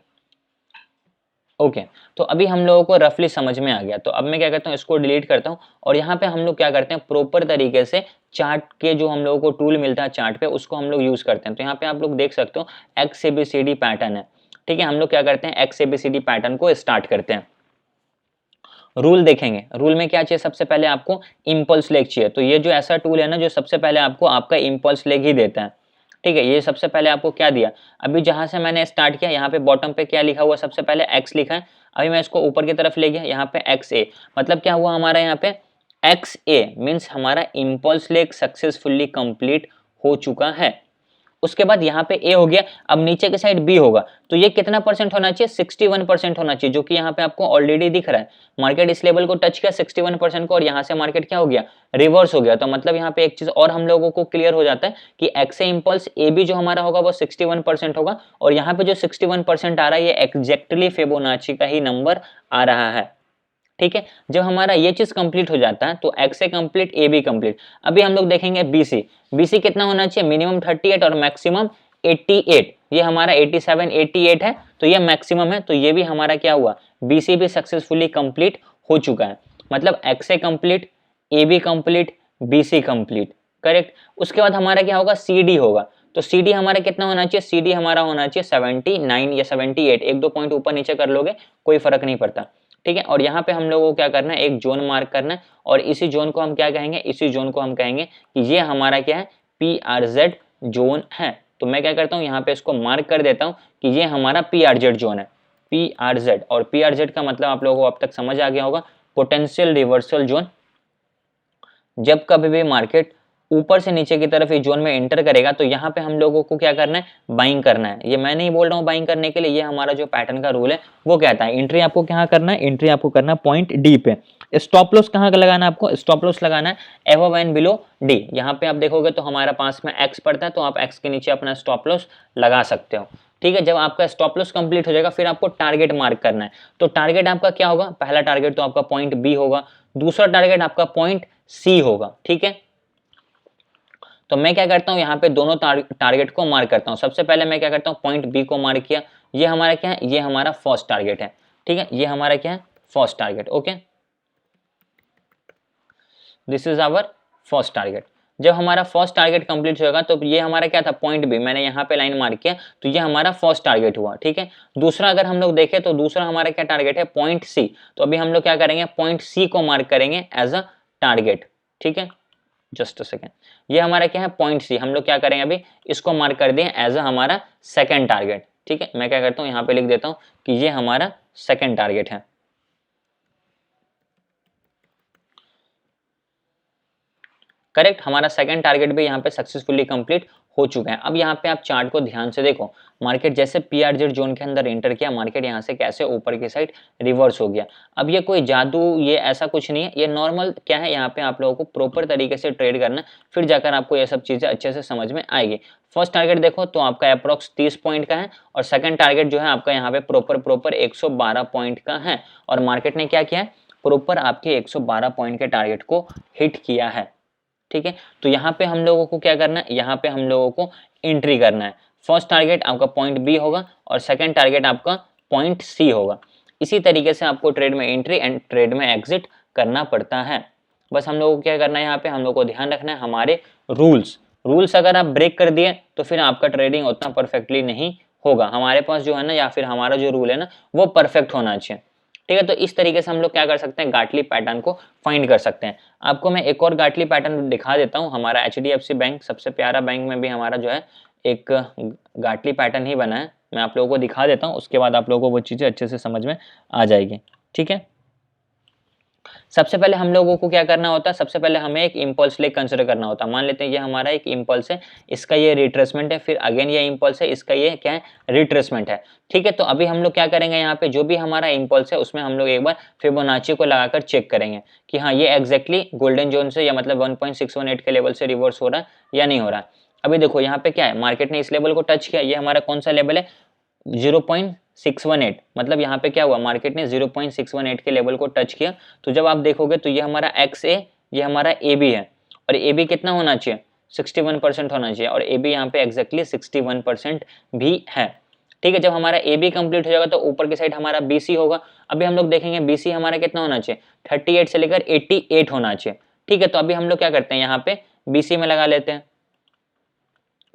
ओके। तो अभी हम लोगों को रफली समझ में आ गया। तो अब मैं क्या करता हूँ, इसको डिलीट करता हूँ और यहाँ पे हम लोग क्या करते हैं, प्रॉपर तरीके से चार्ट के जो हम लोगों को टूल मिलता है चार्ट पे, उसको हम लोग यूज करते हैं। तो यहाँ पे आप लोग देख सकते हो XABCD पैटर्न है। ठीक है, हम लोग क्या करते हैं, XABCD पैटर्न को स्टार्ट करते हैं। रूल देखेंगे, रूल में क्या चाहिए, सबसे पहले आपको इंपल्स लेग चाहिए। तो ये जो ऐसा टूल है ना जो सबसे पहले आपको आपका इंपल्स लेग ही देता है। ठीक है, ये सबसे पहले आपको क्या दिया, अभी जहां से मैंने स्टार्ट किया यहाँ पे बॉटम पे क्या लिखा हुआ, सबसे पहले X लिखा है। अभी मैं इसको ऊपर की तरफ ले गया, यहाँ पे XA, मतलब क्या हुआ हमारा यहाँ पे XA मीन्स हमारा इंपल्स लेग सक्सेसफुली कंप्लीट हो चुका है। उसके बाद यहाँ पे ए हो गया, अब नीचे के साइड बी होगा, तो ये कितना परसेंट होना चाहिए, 61% होना चाहिए, जो कि यहाँ पे आपको ऑलरेडी दिख रहा है। मार्केट इस लेवल को टच किया 61% को, और यहाँ से मार्केट क्या हो गया, रिवर्स हो गया। तो मतलब यहाँ पे एक चीज और हम लोगों को क्लियर हो जाता है कि एक्सए इंपल्स ए बी जो हमारा होगा वो 61% होगा, और यहाँ पे जो 61% आ रहा है ये एग्जैक्टली फिबोनाची का ही नंबर आ रहा है। ठीक है, जब हमारा ये चीज कंप्लीट हो जाता है तो एक्सए कंप्लीट, ए बी कंप्लीट। अभी हम लोग देखेंगे बीसी, बीसी कितना होना चाहिए, मिनिमम 38 और मैक्सिमम 88। ये हमारा 87 88 है, तो ये मैक्सिमम है, तो ये भी हमारा क्या हुआ, बीसी भी सक्सेसफुली कंप्लीट हो चुका है। मतलब X A complete, A B complete, B C complete, correct. उसके बाद हमारा क्या होगा, सीडी होगा, तो सीडी हमारा कितना होना चाहिए, सीडी हमारा होना चाहिए 79 या 78, एक दो पॉइंट ऊपर नीचे कर लोगे कोई फर्क नहीं पड़ता। ठीक है, और यहाँ पे हम लोगों को क्या करना है, एक जोन मार्क करना है, और इसी जोन को हम क्या कहेंगे, इसी जोन को हम कहेंगे कि ये हमारा क्या है, PRZ जोन है। तो मैं क्या करता हूँ, यहाँ पे इसको मार्क कर देता हूँ कि ये हमारा PRZ जोन है, PRZ। और PRZ का मतलब आप लोगों को अब तक समझ आ गया होगा, पोटेंशियल रिवर्सल जोन। जब कभी भी मार्केट ऊपर से नीचे की तरफ इस जोन में एंटर करेगा तो यहाँ पे हम लोगों को क्या करना है, बाइंग करना है। ये मैं नहीं बोल रहा हूँ बाइंग करने के लिए, ये हमारा जो पैटर्न का रूल है वो कहता है। एंट्री आपको क्या करना है, एंट्री आपको करना है पॉइंट डी पे। स्टॉप लॉस कहाँ का लगाना है आपको, स्टॉप लॉस लगाना है एबव एंड बिलो डी। यहाँ पे आप देखोगे तो हमारा पास में एक्स पड़ता है, तो आप एक्स के नीचे अपना स्टॉप लॉस लगा सकते हो। ठीक है, जब आपका स्टॉप लॉस कंप्लीट हो जाएगा फिर आपको टारगेट मार्क करना है। तो टारगेट आपका क्या होगा, पहला टारगेट तो आपका पॉइंट बी होगा, दूसरा टारगेट आपका पॉइंट सी होगा। ठीक है, तो मैं क्या करता हूं, यहाँ पे दोनों टारगेट को मार्क करता हूं। सबसे पहले मैं क्या करता हूं, पॉइंट बी को मार्क किया, ये हमारा क्या है, ये हमारा फर्स्ट टारगेट है। ठीक है, ये हमारा क्या है, first target. Okay, this is our first target. जब हमारा फर्स्ट टारगेट कंप्लीट होगा तो ये हमारा क्या था, पॉइंट बी, मैंने यहाँ पे लाइन मार्क किया, तो ये हमारा फर्स्ट टारगेट हुआ। ठीक है, दूसरा अगर हम लोग देखें तो दूसरा हमारा क्या टारगेट है, पॉइंट सी। तो अभी हम लोग क्या करेंगे, पॉइंट सी को मार्क करेंगे एज अ टारगेट। ठीक है, जस्ट अ सेकेंड, ये हमारा क्या है, पॉइंट सी। हम लोग क्या करेंगे, अभी इसको मार्क कर दें एज अ हमारा सेकंड टारगेट। ठीक है, मैं क्या करता हूं, यहाँ पे लिख देता हूं कि ये हमारा सेकंड टारगेट है। करेक्ट, हमारा सेकंड टारगेट भी यहाँ पे सक्सेसफुली कंप्लीट हो चुका है। अब यहाँ पे आप चार्ट को ध्यान से देखो, मार्केट जैसे PRZ जोन के अंदर एंटर किया, मार्केट यहाँ से कैसे ऊपर की साइड रिवर्स हो गया। अब ये कोई जादू, ये ऐसा कुछ नहीं है, ये नॉर्मल क्या है, यहाँ पे आप लोगों को प्रॉपर तरीके से ट्रेड करना, फिर जाकर आपको ये सब चीजें अच्छे से समझ में आएगी। फर्स्ट टारगेट देखो तो आपका अप्रोक्स 30 पॉइंट का है, और सेकंड टारगेट जो है आपका यहाँ पे प्रॉपर 112 पॉइंट का है, और मार्केट ने क्या किया है, प्रॉपर आपके 112 पॉइंट के टारगेट को हिट किया है। ठीक है, तो यहाँ पे हम लोगों को क्या करना है, यहाँ पे हम लोगों को एंट्री करना है। फर्स्ट टारगेट आपका पॉइंट बी होगा और सेकंड टारगेट आपका पॉइंट सी होगा। इसी तरीके से आपको ट्रेड में एंट्री एंड ट्रेड में एग्जिट करना पड़ता है। बस हम लोगों को क्या करना है, यहाँ पे हम लोग को ध्यान रखना है हमारे रूल्स अगर आप ब्रेक कर दिए तो फिर आपका ट्रेडिंग उतना परफेक्टली नहीं होगा। हमारे पास जो है ना, या फिर हमारा जो रूल है ना, वो परफेक्ट होना चाहिए। ठीक है, तो इस तरीके से हम लोग क्या कर सकते हैं, गाटली पैटर्न को फाइंड कर सकते हैं। आपको मैं एक और गाटली पैटर्न दिखा देता हूं। हमारा HDFC बैंक सबसे प्यारा बैंक में भी हमारा जो है एक गाटली पैटर्न ही बना है, मैं आप लोगों को दिखा देता हूं, उसके बाद आप लोगों को वो चीज़ें अच्छे से समझ में आ जाएगी। ठीक है, सबसे पहले हम लोगों को क्या करना होता है, सबसे पहले हमें एक इम्पल्स लेग कंसिडर करना होता है। मान लेते हैं ये हमारा एक इम्पल्स है, इसका ये रिट्रेसमेंट है, फिर अगेन ये इम्पल्स है, इसका ये क्या है, रिट्रेसमेंट है। ठीक है, तो अभी हम लोग क्या करेंगे, यहाँ पे जो भी हमारा इम्पल्स है उसमें हम लोग एक बार फिबोनाची को लगाकर चेक करेंगे कि हाँ ये एग्जैक्टली गोल्डन जोन से, या मतलब 1.618 के लेवल से रिवर्स हो रहा है या नहीं हो रहा है। अभी देखो यहाँ पे क्या है, मार्केट ने इस लेवल को टच किया, ये हमारा कौन सा लेवल है, 0.618। मतलब यहाँ पे क्या हुआ, मार्केट ने 0.618 के लेवल को टच किया। तो जब आप देखोगे तो ये हमारा XA, ये हमारा AB है, और AB कितना होना चाहिए, 61% होना चाहिए, और AB यहाँ पे एग्जैक्टली 61% भी है। ठीक है, जब हमारा AB कंप्लीट हो जाएगा तो ऊपर की साइड हमारा BC होगा। अभी हम लोग देखेंगे BC हमारा कितना होना चाहिए, 38 से लेकर 88 होना चाहिए। ठीक है, तो अभी हम लोग क्या करते हैं, यहाँ पे BC में लगा लेते हैं।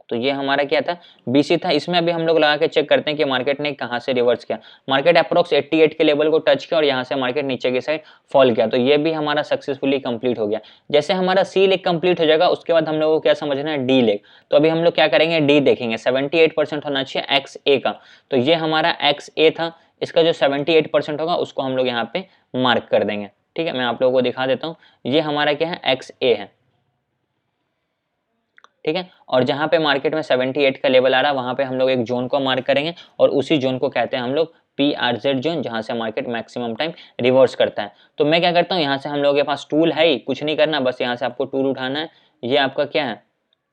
तो ये हमारा क्या था, BC था, इसमें अभी हम लोग लगा के चेक करते हैं कि मार्केट ने कहां से रिवर्स किया। मार्केट अप्रोक्स 88 के लेवल को टच किया और यहां से मार्केट नीचे की साइड फॉल किया, तो ये भी हमारा सक्सेसफुली कंप्लीट हो गया। जैसे हमारा C लेग कंप्लीट हो जाएगा उसके बाद हम लोगों को क्या समझना है, D लेग। तो अभी हम लोग क्या करेंगे, D देखेंगे, 78% होना चाहिए XA का। तो ये हमारा XA था, इसका जो 78% होगा उसको हम लोग यहाँ पे मार्क कर देंगे। ठीक है, मैं आप लोगों को दिखा देता हूँ, ये हमारा क्या है, XA है। ठीक है। और जहाँ पे मार्केट में 78 का लेवल आ रहा है वहाँ पे हम लोग एक जोन को मार्क करेंगे और उसी जोन को कहते हैं हम लोग PRZ जोन, जहाँ से मार्केट मैक्सिमम टाइम रिवर्स करता है। तो मैं क्या करता हूँ, यहाँ से हम लोगों के पास टूल है ही, कुछ नहीं करना, बस यहाँ से आपको टूल उठाना है। ये आपका क्या है,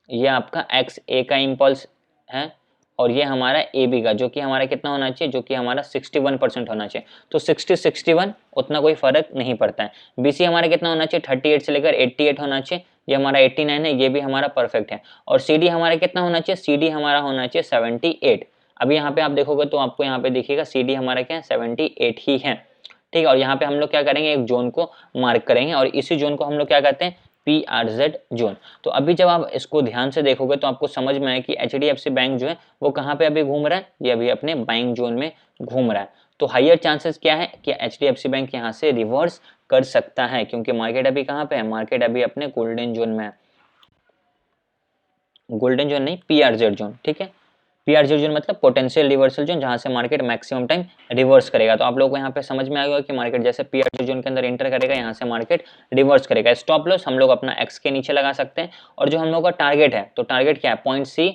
ये आपका XA का इम्पल्स है और ये हमारा AB का, जो कि हमारा कितना होना चाहिए, जो कि हमारा 61% होना चाहिए। तो 60-61 उतना कोई फर्क नहीं पड़ता है। BC हमारा कितना होना चाहिए, 38 से लेकर 88 होना चाहिए। ये हमारा 89 है, ये भी हमारा परफेक्ट है। और CD हमारा कितना होना चाहिए, CD हमारा होना चाहिए 78। अभी यहाँ पे आप देखोगे तो आपको यहाँ पे देखिएगा CD हमारा क्या है, 78 ही है। ठीक है। और यहाँ पे हम लोग क्या करेंगे, एक जोन को मार्क करेंगे और इसी जोन को हम लोग क्या कहते हैं, PRZ जोन। तो अभी जब आप इसको ध्यान से देखोगे तो आपको समझ में आए कि HDFC बैंक जो है वो कहाँ पे अभी घूम रहा है, ये अभी अपने बाइंग जोन में घूम रहा है। तो हायर चांसेस क्या है कि HDFC बैंक यहाँ से रिवर्स कर सकता है, क्योंकि मार्केट अभी कहाँ पे है, मार्केट अभी अपने गोल्डन जोन में है। गोल्डन जोन नहीं, PRZ जोन। ठीक है। PRZ जोन मतलब पोटेंशियल रिवर्सल जोन, जहां से मार्केट मैक्सिमम टाइम रिवर्स करेगा। तो आप लोगों को यहाँ पे समझ में आएगा कि मार्केट जैसे PRZ जोन के अंदर एंटर करेगा, यहाँ से मार्केट रिवर्स करेगा। स्टॉप लॉस हम लोग अपना X के नीचे लगा सकते हैं। और जो हम लोग का टारगेट है, तो टारगेट क्या है, पॉइंट C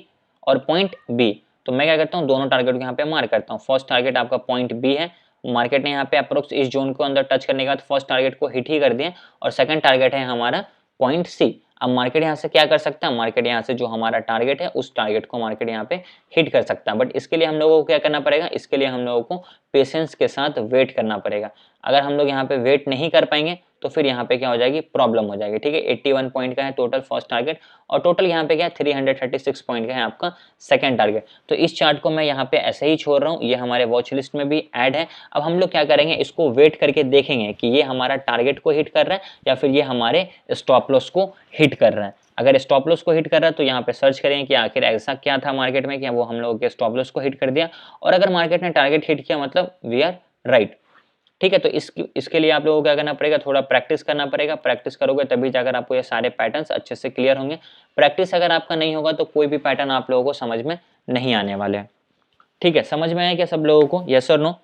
और पॉइंट B। तो मैं क्या करता हूँ, दोनों टारगेट को यहाँ पे मार्क करता हूँ। फर्स्ट टारगेट आपका पॉइंट B है, मार्केट ने यहाँ पे अप्रोक्स इस जोन को अंदर टच करने के बाद फर्स्ट टारगेट को हिट ही कर दिया। और सेकंड टारगेट है हमारा पॉइंट C। अब मार्केट यहाँ से क्या कर सकता है, मार्केट यहाँ से जो हमारा टारगेट है उस टारगेट को मार्केट यहाँ पे हिट कर सकता है। बट इसके लिए हम लोगों को क्या करना पड़ेगा, इसके लिए हम लोगों को पेशेंस के साथ वेट करना पड़ेगा। अगर हम लोग यहाँ पे वेट नहीं कर पाएंगे तो फिर यहाँ पे क्या हो जाएगी, प्रॉब्लम हो जाएगी। ठीक है। 81 पॉइंट का है टोटल फर्स्ट टारगेट और टोटल यहाँ पे क्या है 336 पॉइंट का है आपका सेकंड टारगेट। तो इस चार्ट को मैं यहाँ पे ऐसे ही छोड़ रहा हूँ, ये हमारे वॉच लिस्ट में भी ऐड है। अब हम लोग क्या करेंगे, इसको वेट करके देखेंगे कि ये हमारा टारगेट को हिट कर रहा है या फिर ये हमारे स्टॉप लॉस को हिट कर रहा है। अगर स्टॉप लॉस को हिट कर रहा है तो यहाँ पे सर्च करेंगे कि आखिर ऐसा क्या था मार्केट में कि वो हम लोगों के स्टॉप लॉस को हिट कर दिया। और अगर मार्केट ने टारगेट हिट किया मतलब वी आर राइट। ठीक है। तो इसके लिए आप लोगों को क्या करना पड़ेगा, थोड़ा प्रैक्टिस करना पड़ेगा। प्रैक्टिस करोगे तभी जाकर आपको ये सारे पैटर्न्स अच्छे से क्लियर होंगे। प्रैक्टिस अगर आपका नहीं होगा तो कोई भी पैटर्न आप लोगों को समझ में नहीं आने वाले हैं। ठीक है। समझ में आया क्या सब लोगों को, यस और no?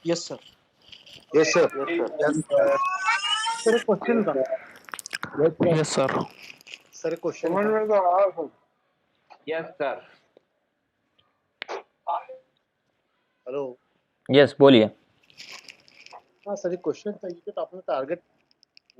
Yes sir. Yes sir. Sir question था। Yes sir. Sir question yes sir. Hello. Yes बोलिए। हाँ सर, एक क्वेश्चन था, ये तो आपने टारगेट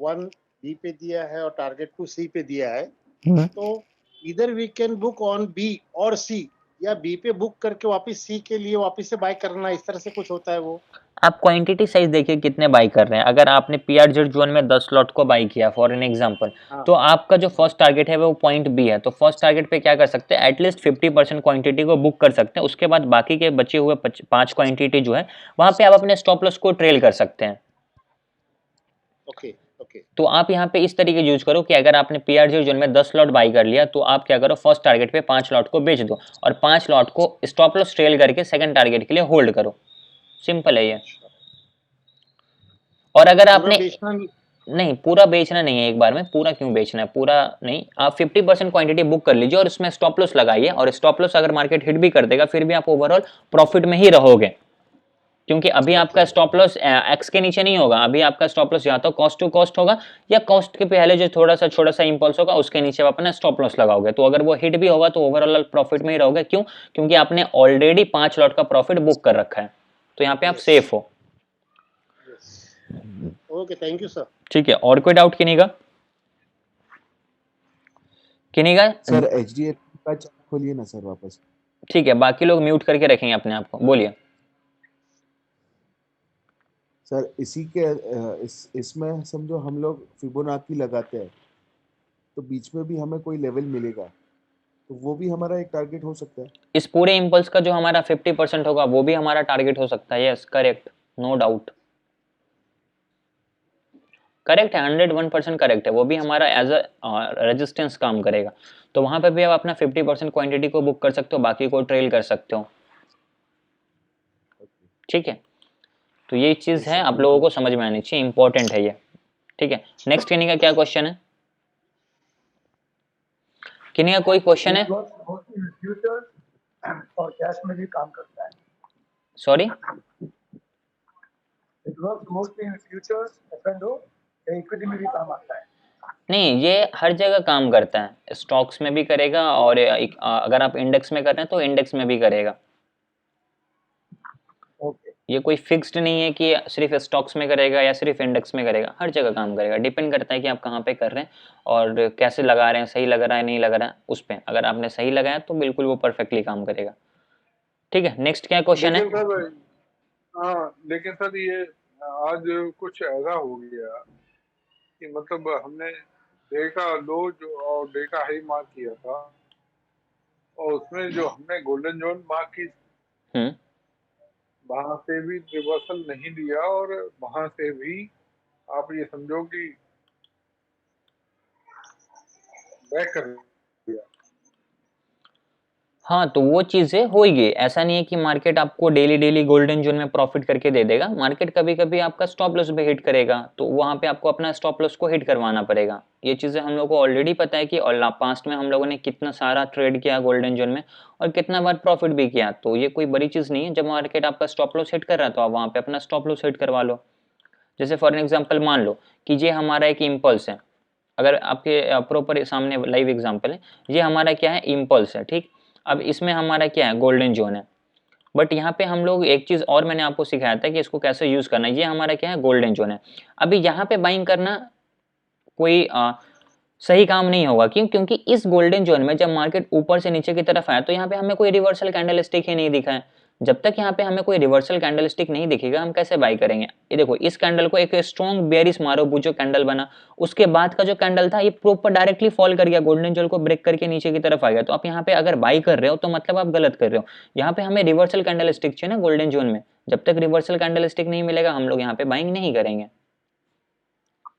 1 B पे दिया है और टारगेट 2 C पे दिया है, तो इधर we can book on B और C, या B पे बुक करके वापस C के लिए वापस से बाय करना, इस तरह से कुछ होता है वो? आप क्वांटिटी साइज देखिए कितने बाई कर रहे हैं। अगर आपने PRZ जोन में 10 लॉट को बाई किया फॉर एन एग्जांपल, हाँ। तो आपका जो फर्स्ट टारगेट है वो पॉइंट B है। तो फर्स्ट टारगेट पे क्या कर सकते हैं, एटलीस्ट 50% क्वांटिटी को बुक कर सकते हैं। उसके बाद बाकी के बचे हुए 5 क्वांटिटी जो है वहां पे आप अपने स्टॉप लॉस को ट्रेल कर सकते हैं। Okay okay. तो आप यहाँ पे इस तरीके यूज करो कि अगर आपने PRZ जोन में 10 लॉट बाई कर लिया तो आप क्या करो, फर्स्ट टारगेट पे 5 लॉट को बेच दो और 5 लॉट को स्टॉप लॉस ट्रेल करके सेकंड टारगेट के लिए होल्ड करो। सिंपल है ये। और अगर आपने नहीं, पूरा बेचना नहीं है एक बार में। पूरा क्यों बेचना है, पूरा नहीं, आप 50% क्वांटिटी बुक कर लीजिए और उसमें स्टॉप लॉस लगाइए। और स्टॉप लॉस अगर मार्केट हिट भी कर देगा फिर भी आप ओवरऑल प्रॉफिट में ही रहोगे, क्योंकि अभी आपका स्टॉप लॉस एक्स के नीचे नहीं होगा। अभी आपका स्टॉप लॉस या तो कॉस्ट टू कॉस्ट होगा या कॉस्ट के पहले जो थोड़ा सा छोटा सा इंपल्स होगा उसके नीचे आप अपना स्टॉप लॉस लगाओगे। तो अगर वो हिट भी होगा तो ओवरऑल प्रॉफिट में ही रहोगे। क्यों? क्योंकि आपने ऑलरेडी 5 लॉट का प्रॉफिट बुक कर रखा है, तो यहाँ पे आप सेफ हो। Okay, thank you sir. ठीक है। और कोई डाउट किन्हीं का? सर HDFC का चार्ट खोलिए ना सर वापस। ठीक है, बाकी लोग म्यूट करके रखेंगे अपने आप को। बोलिए सर इसी के इसमें समझो हम लोग फिबोनाची लगाते हैं तो बीच में भी हमें कोई लेवल मिलेगा, तो वो भी हमारा एक टारगेट हो सकता है। इस पूरे इंपल्स का जो हमारा 50% होगा वो भी हमारा टारगेट हो सकता है। Yes correct, no doubt correct है, 101% करेक्ट है। वो भी हमारा एज अ रेजिस्टेंस काम करेगा। तो वहां पे भी आप अपना 50% क्वांटिटी को बुक कर सकते हो, बाकी को ट्रेल कर सकते हो। ठीक है। तो ये चीज है, आप लोगों को समझ में आनी चाहिए, इंपॉर्टेंट है ये। ठीक है। नेक्स्ट किन्हीं का क्या क्वेश्चन है? किन्हीं का कोई क्वेश्चन है? और कैश में भी काम करता है। Sorry, it works mostly in futures, F&O, equity में भी काम आता है। नहीं, ये हर जगह काम करता है, स्टॉक्स में भी करेगा और अगर आप इंडेक्स में कर रहे हैं तो इंडेक्स में भी करेगा। ओके। ये कोई फिक्स्ड नहीं है कि सिर्फ स्टॉक्स में करेगा या सिर्फ इंडेक्स में करेगा, हर जगह काम करेगा। डिपेंड करता है कि आप कहाँ पे कर रहे हैं और कैसे लगा रहे हैं, सही लग रहा है नहीं लग रहा है उस पर। अगर आपने सही लगाया तो बिल्कुल वो परफेक्टली काम करेगा। ठीक है, नेक्स्ट क्या क्वेश्चन है? लेकिन सर हाँ, लेकिन सर ये आज कुछ ऐसा हो गया कि मतलब हमने डे का लो जो और डे का हाई मार्क किया था, और उसमें जो हमने गोल्डन जोन मार्क की वहां से भी रिवर्सल नहीं लिया, और वहां से भी आप ये समझो कि बैक कर दिया। हाँ, तो वो चीज़ें होगी। ऐसा नहीं है कि मार्केट आपको डेली डेली गोल्डन जोन में प्रॉफिट करके दे देगा। मार्केट कभी कभी आपका स्टॉप लॉस भी हिट करेगा, तो वहाँ पे आपको अपना स्टॉप लॉस को हिट करवाना पड़ेगा। ये चीज़ें हम लोगों को ऑलरेडी पता है कि और पास्ट में हम लोगों ने कितना सारा ट्रेड किया गोल्डन जोन में और कितना बार प्रॉफिट भी किया। तो ये कोई बड़ी चीज़ नहीं है। जब मार्केट आपका स्टॉप लॉस हिट कर रहा है तो आप वहाँ पे अपना स्टॉप लॉस हिट करवा लो। जैसे फॉर एग्जाम्पल मान लो कि ये हमारा एक इम्पल्स है, अगर आपके प्रॉपर सामने लाइव एग्जांपल है, ये हमारा क्या है, इम्पल्स है। ठीक, अब इसमें हमारा क्या है, गोल्डन जोन है। बट यहाँ पे हम लोग एक चीज़ और मैंने आपको सिखाया था कि इसको कैसे यूज़ करना है। ये हमारा क्या है, गोल्डन जोन है। अभी यहाँ पे बाइंग करना कोई सही काम नहीं होगा। क्यों? क्योंकि इस गोल्डन जोन में जब मार्केट ऊपर से नीचे की तरफ आया तो यहाँ पे हमें कोई रिवर्सल कैंडल स्टिक ही नहीं दिखा है। जब तक यहाँ पे हमें कोई रिवर्सल कैंडल स्टिक नहीं दिखेगा हम कैसे बाई करेंगे? ये देखो, इस कैंडल को एक स्ट्रॉन्ग बेयरिश मारुबुजो कैंडल बना, उसके बाद का जो कैंडल था ये प्रॉपर डायरेक्टली फॉल कर गया, गोल्डन जोन को ब्रेक करके नीचे की तरफ आ गया। तो आप यहाँ पे अगर बाई कर रहे हो तो मतलब आप गलत कर रहे हो। यहाँ पे हमें रिवर्सल कैंडल स्टिक चाहिए ना गोल्डन जोन में। जब तक रिवर्सल कैंडल स्टिक नहीं मिलेगा हम लोग यहाँ पे बाइंग नहीं करेंगे।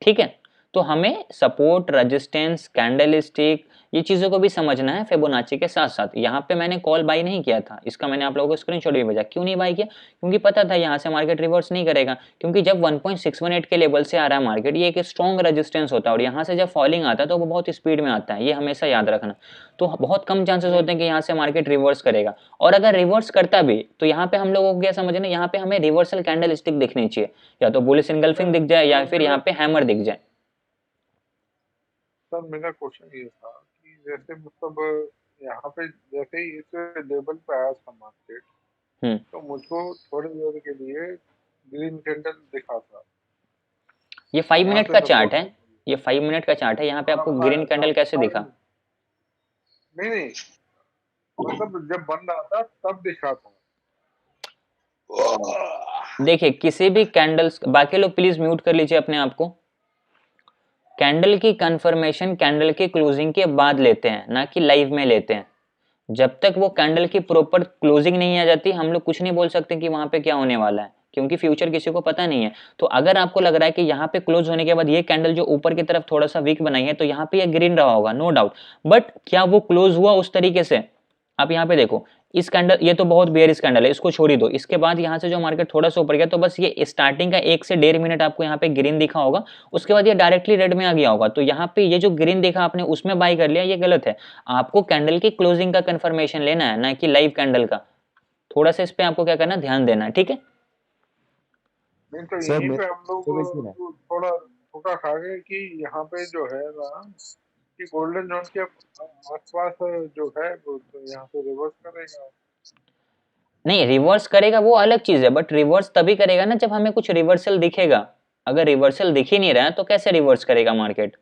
ठीक है, तो हमें सपोर्ट, रेजिस्टेंस, कैंडल स्टिक ये चीज़ों को भी समझना है फिबोनाची के साथ साथ। यहाँ पे मैंने कॉल बाई नहीं किया था, इसका मैंने आप लोगों को स्क्रीनशॉट भी भेजा। क्यों नहीं बाई किया? क्योंकि पता था यहाँ से मार्केट रिवर्स नहीं करेगा। क्योंकि जब 1.618 के लेवल से आ रहा है मार्केट, ये एक स्ट्रॉन्ग रेजिस्टेंस होता है और यहाँ से जब फॉलिंग आता है तो वो बहुत स्पीड में आता है, ये हमेशा याद रखना। तो बहुत कम चांसेस होते हैं कि यहाँ से मार्केट रिवर्स करेगा। और अगर रिवर्स करता भी तो यहाँ पे हम लोगों को क्या समझना, यहाँ पे हमें रिवर्सल कैंडल स्टिक दिखनी चाहिए, या तो बुलिश एंगल्फिंग दिख जाए या फिर यहाँ पे हैमर दिख जाए। सर मेरा क्वेश्चन ये था कि जैसे मतलब यहाँ पे जैसे ही इस लेवल पे आया था मार्केट, तो मुझको थोड़ी देर के लिए ग्रीन कैंडल दिखा था। ये 5 मिनट का चार्ट है, ये 5 मिनट का चार्ट है। यहाँ पे आपको ग्रीन कैंडल कैसे दिखा? नहीं, मतलब जब बन रहा था तब दिखा था। देखिए, किसी भी कैंडल्स, बाकी लोग प्लीज म्यूट कर लीजिए अपने आप को। कैंडल की कंफर्मेशन कैंडल की क्लोजिंग के बाद लेते हैं, ना कि लाइव में लेते हैं। जब तक वो कैंडल की प्रॉपर क्लोजिंग नहीं आ जाती हम लोग कुछ नहीं बोल सकते कि वहां पे क्या होने वाला है, क्योंकि फ्यूचर किसी को पता नहीं है। तो अगर आपको लग रहा है कि यहाँ पे क्लोज होने के बाद ये कैंडल जो ऊपर की तरफ थोड़ा सा वीक बनाई है तो यहाँ पे ये ग्रीन रहा होगा, नो डाउट। बट क्या वो क्लोज हुआ उस तरीके से? आप यहाँ पे देखो, इस कैंडल, ये तो बहुत बेयरिश कैंडल है, इसको छोड़ ही दो। इसके बाद यहाँ से जो मार्केट थोड़ा सा ऊपर गया तो बस ये स्टार्टिंग का 1 से 1.5 मिनट आपको यहाँ पे ग्रीन दिखा होगा, उसके बाद ये डायरेक्टली रेड में आ गया होगा। तो यहाँ पे ये जो ग्रीन देखा आपने उसमें बाई कर लिया, ये गलत है। आपको कैंडल की क्लोजिंग का कंफर्मेशन लेना है, ना कि लाइव कैंडल का। थोड़ा सा इस पे आपको क्या करना, ध्यान देना है। ठीक है, नहीं तो यहीं पे हम लोग थोड़ा धोखा खा गए कि यहाँ पे जो है ना कि गोल्डन जोन के आसपास जो है वो तो यहाँ पे रिवर्स करेगा। नहीं, रिवर्स करेगा वो अलग चीज है, बट रिवर्स तभी करेगा ना जब हमें कुछ रिवर्सल दिखेगा। अगर रिवर्सल दिख ही नहीं रहा है तो कैसे रिवर्स करेगा मार्केट?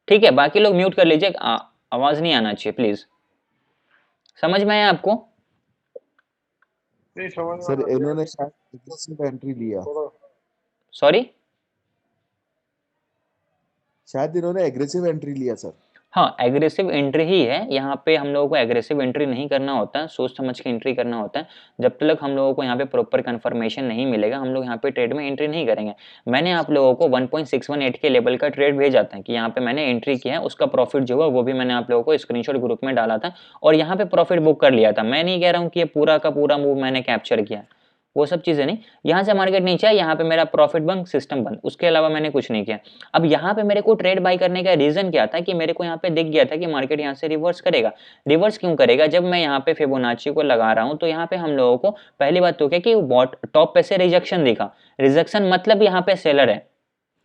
ठीक है, बाकी लोग म्यूट कर लीजिए, आवाज नहीं आना चाहिए प्लीज। समझ में आया आपको? नहीं समझ में सर इन्होंने शायद एग्रेसिव एंट्री लिया, सॉरी, शायद इन्होंने एग्रेसिव एंट्री लिया सर। हाँ, एग्रेसिव एंट्री ही है। यहाँ पे हम लोगों को एग्रेसिव एंट्री नहीं करना होता है, सोच समझ के एंट्री करना होता है। जब तक हम लोगों को यहाँ पे प्रॉपर कंफर्मेशन नहीं मिलेगा हम लोग यहाँ पे ट्रेड में एंट्री नहीं करेंगे। मैंने आप लोगों को 1.618 के लेवल का ट्रेड भेजा था कि यहाँ पे मैंने एंट्री किया है, उसका प्रॉफिट जो हुआ वो भी मैंने आप लोगों को स्क्रीनशॉट ग्रुप में डाला था और यहाँ पे प्रॉफिट बुक कर लिया था। मैं नहीं कह रहा हूँ कि ये पूरा का पूरा मूव मैंने कैप्चर किया, वो सब चीजें नहीं। यहाँ से मार्केट नीचे है, यहाँ पे मेरा प्रॉफिट बंद, सिस्टम बंद, उसके अलावा मैंने कुछ नहीं किया। अब यहाँ पे मेरे को ट्रेड बाई करने का रीजन क्या था कि मेरे को यहाँ पे दिख गया था कि मार्केट यहाँ से रिवर्स करेगा। रिवर्स क्यों करेगा? जब मैं यहाँ पे फिबोनाची को लगा रहा हूँ तो यहाँ पे हम लोगों को पहली बात तो क्या कि टॉप पे से रिजेक्शन दिखा। रिजेक्शन मतलब यहाँ पे सेलर है,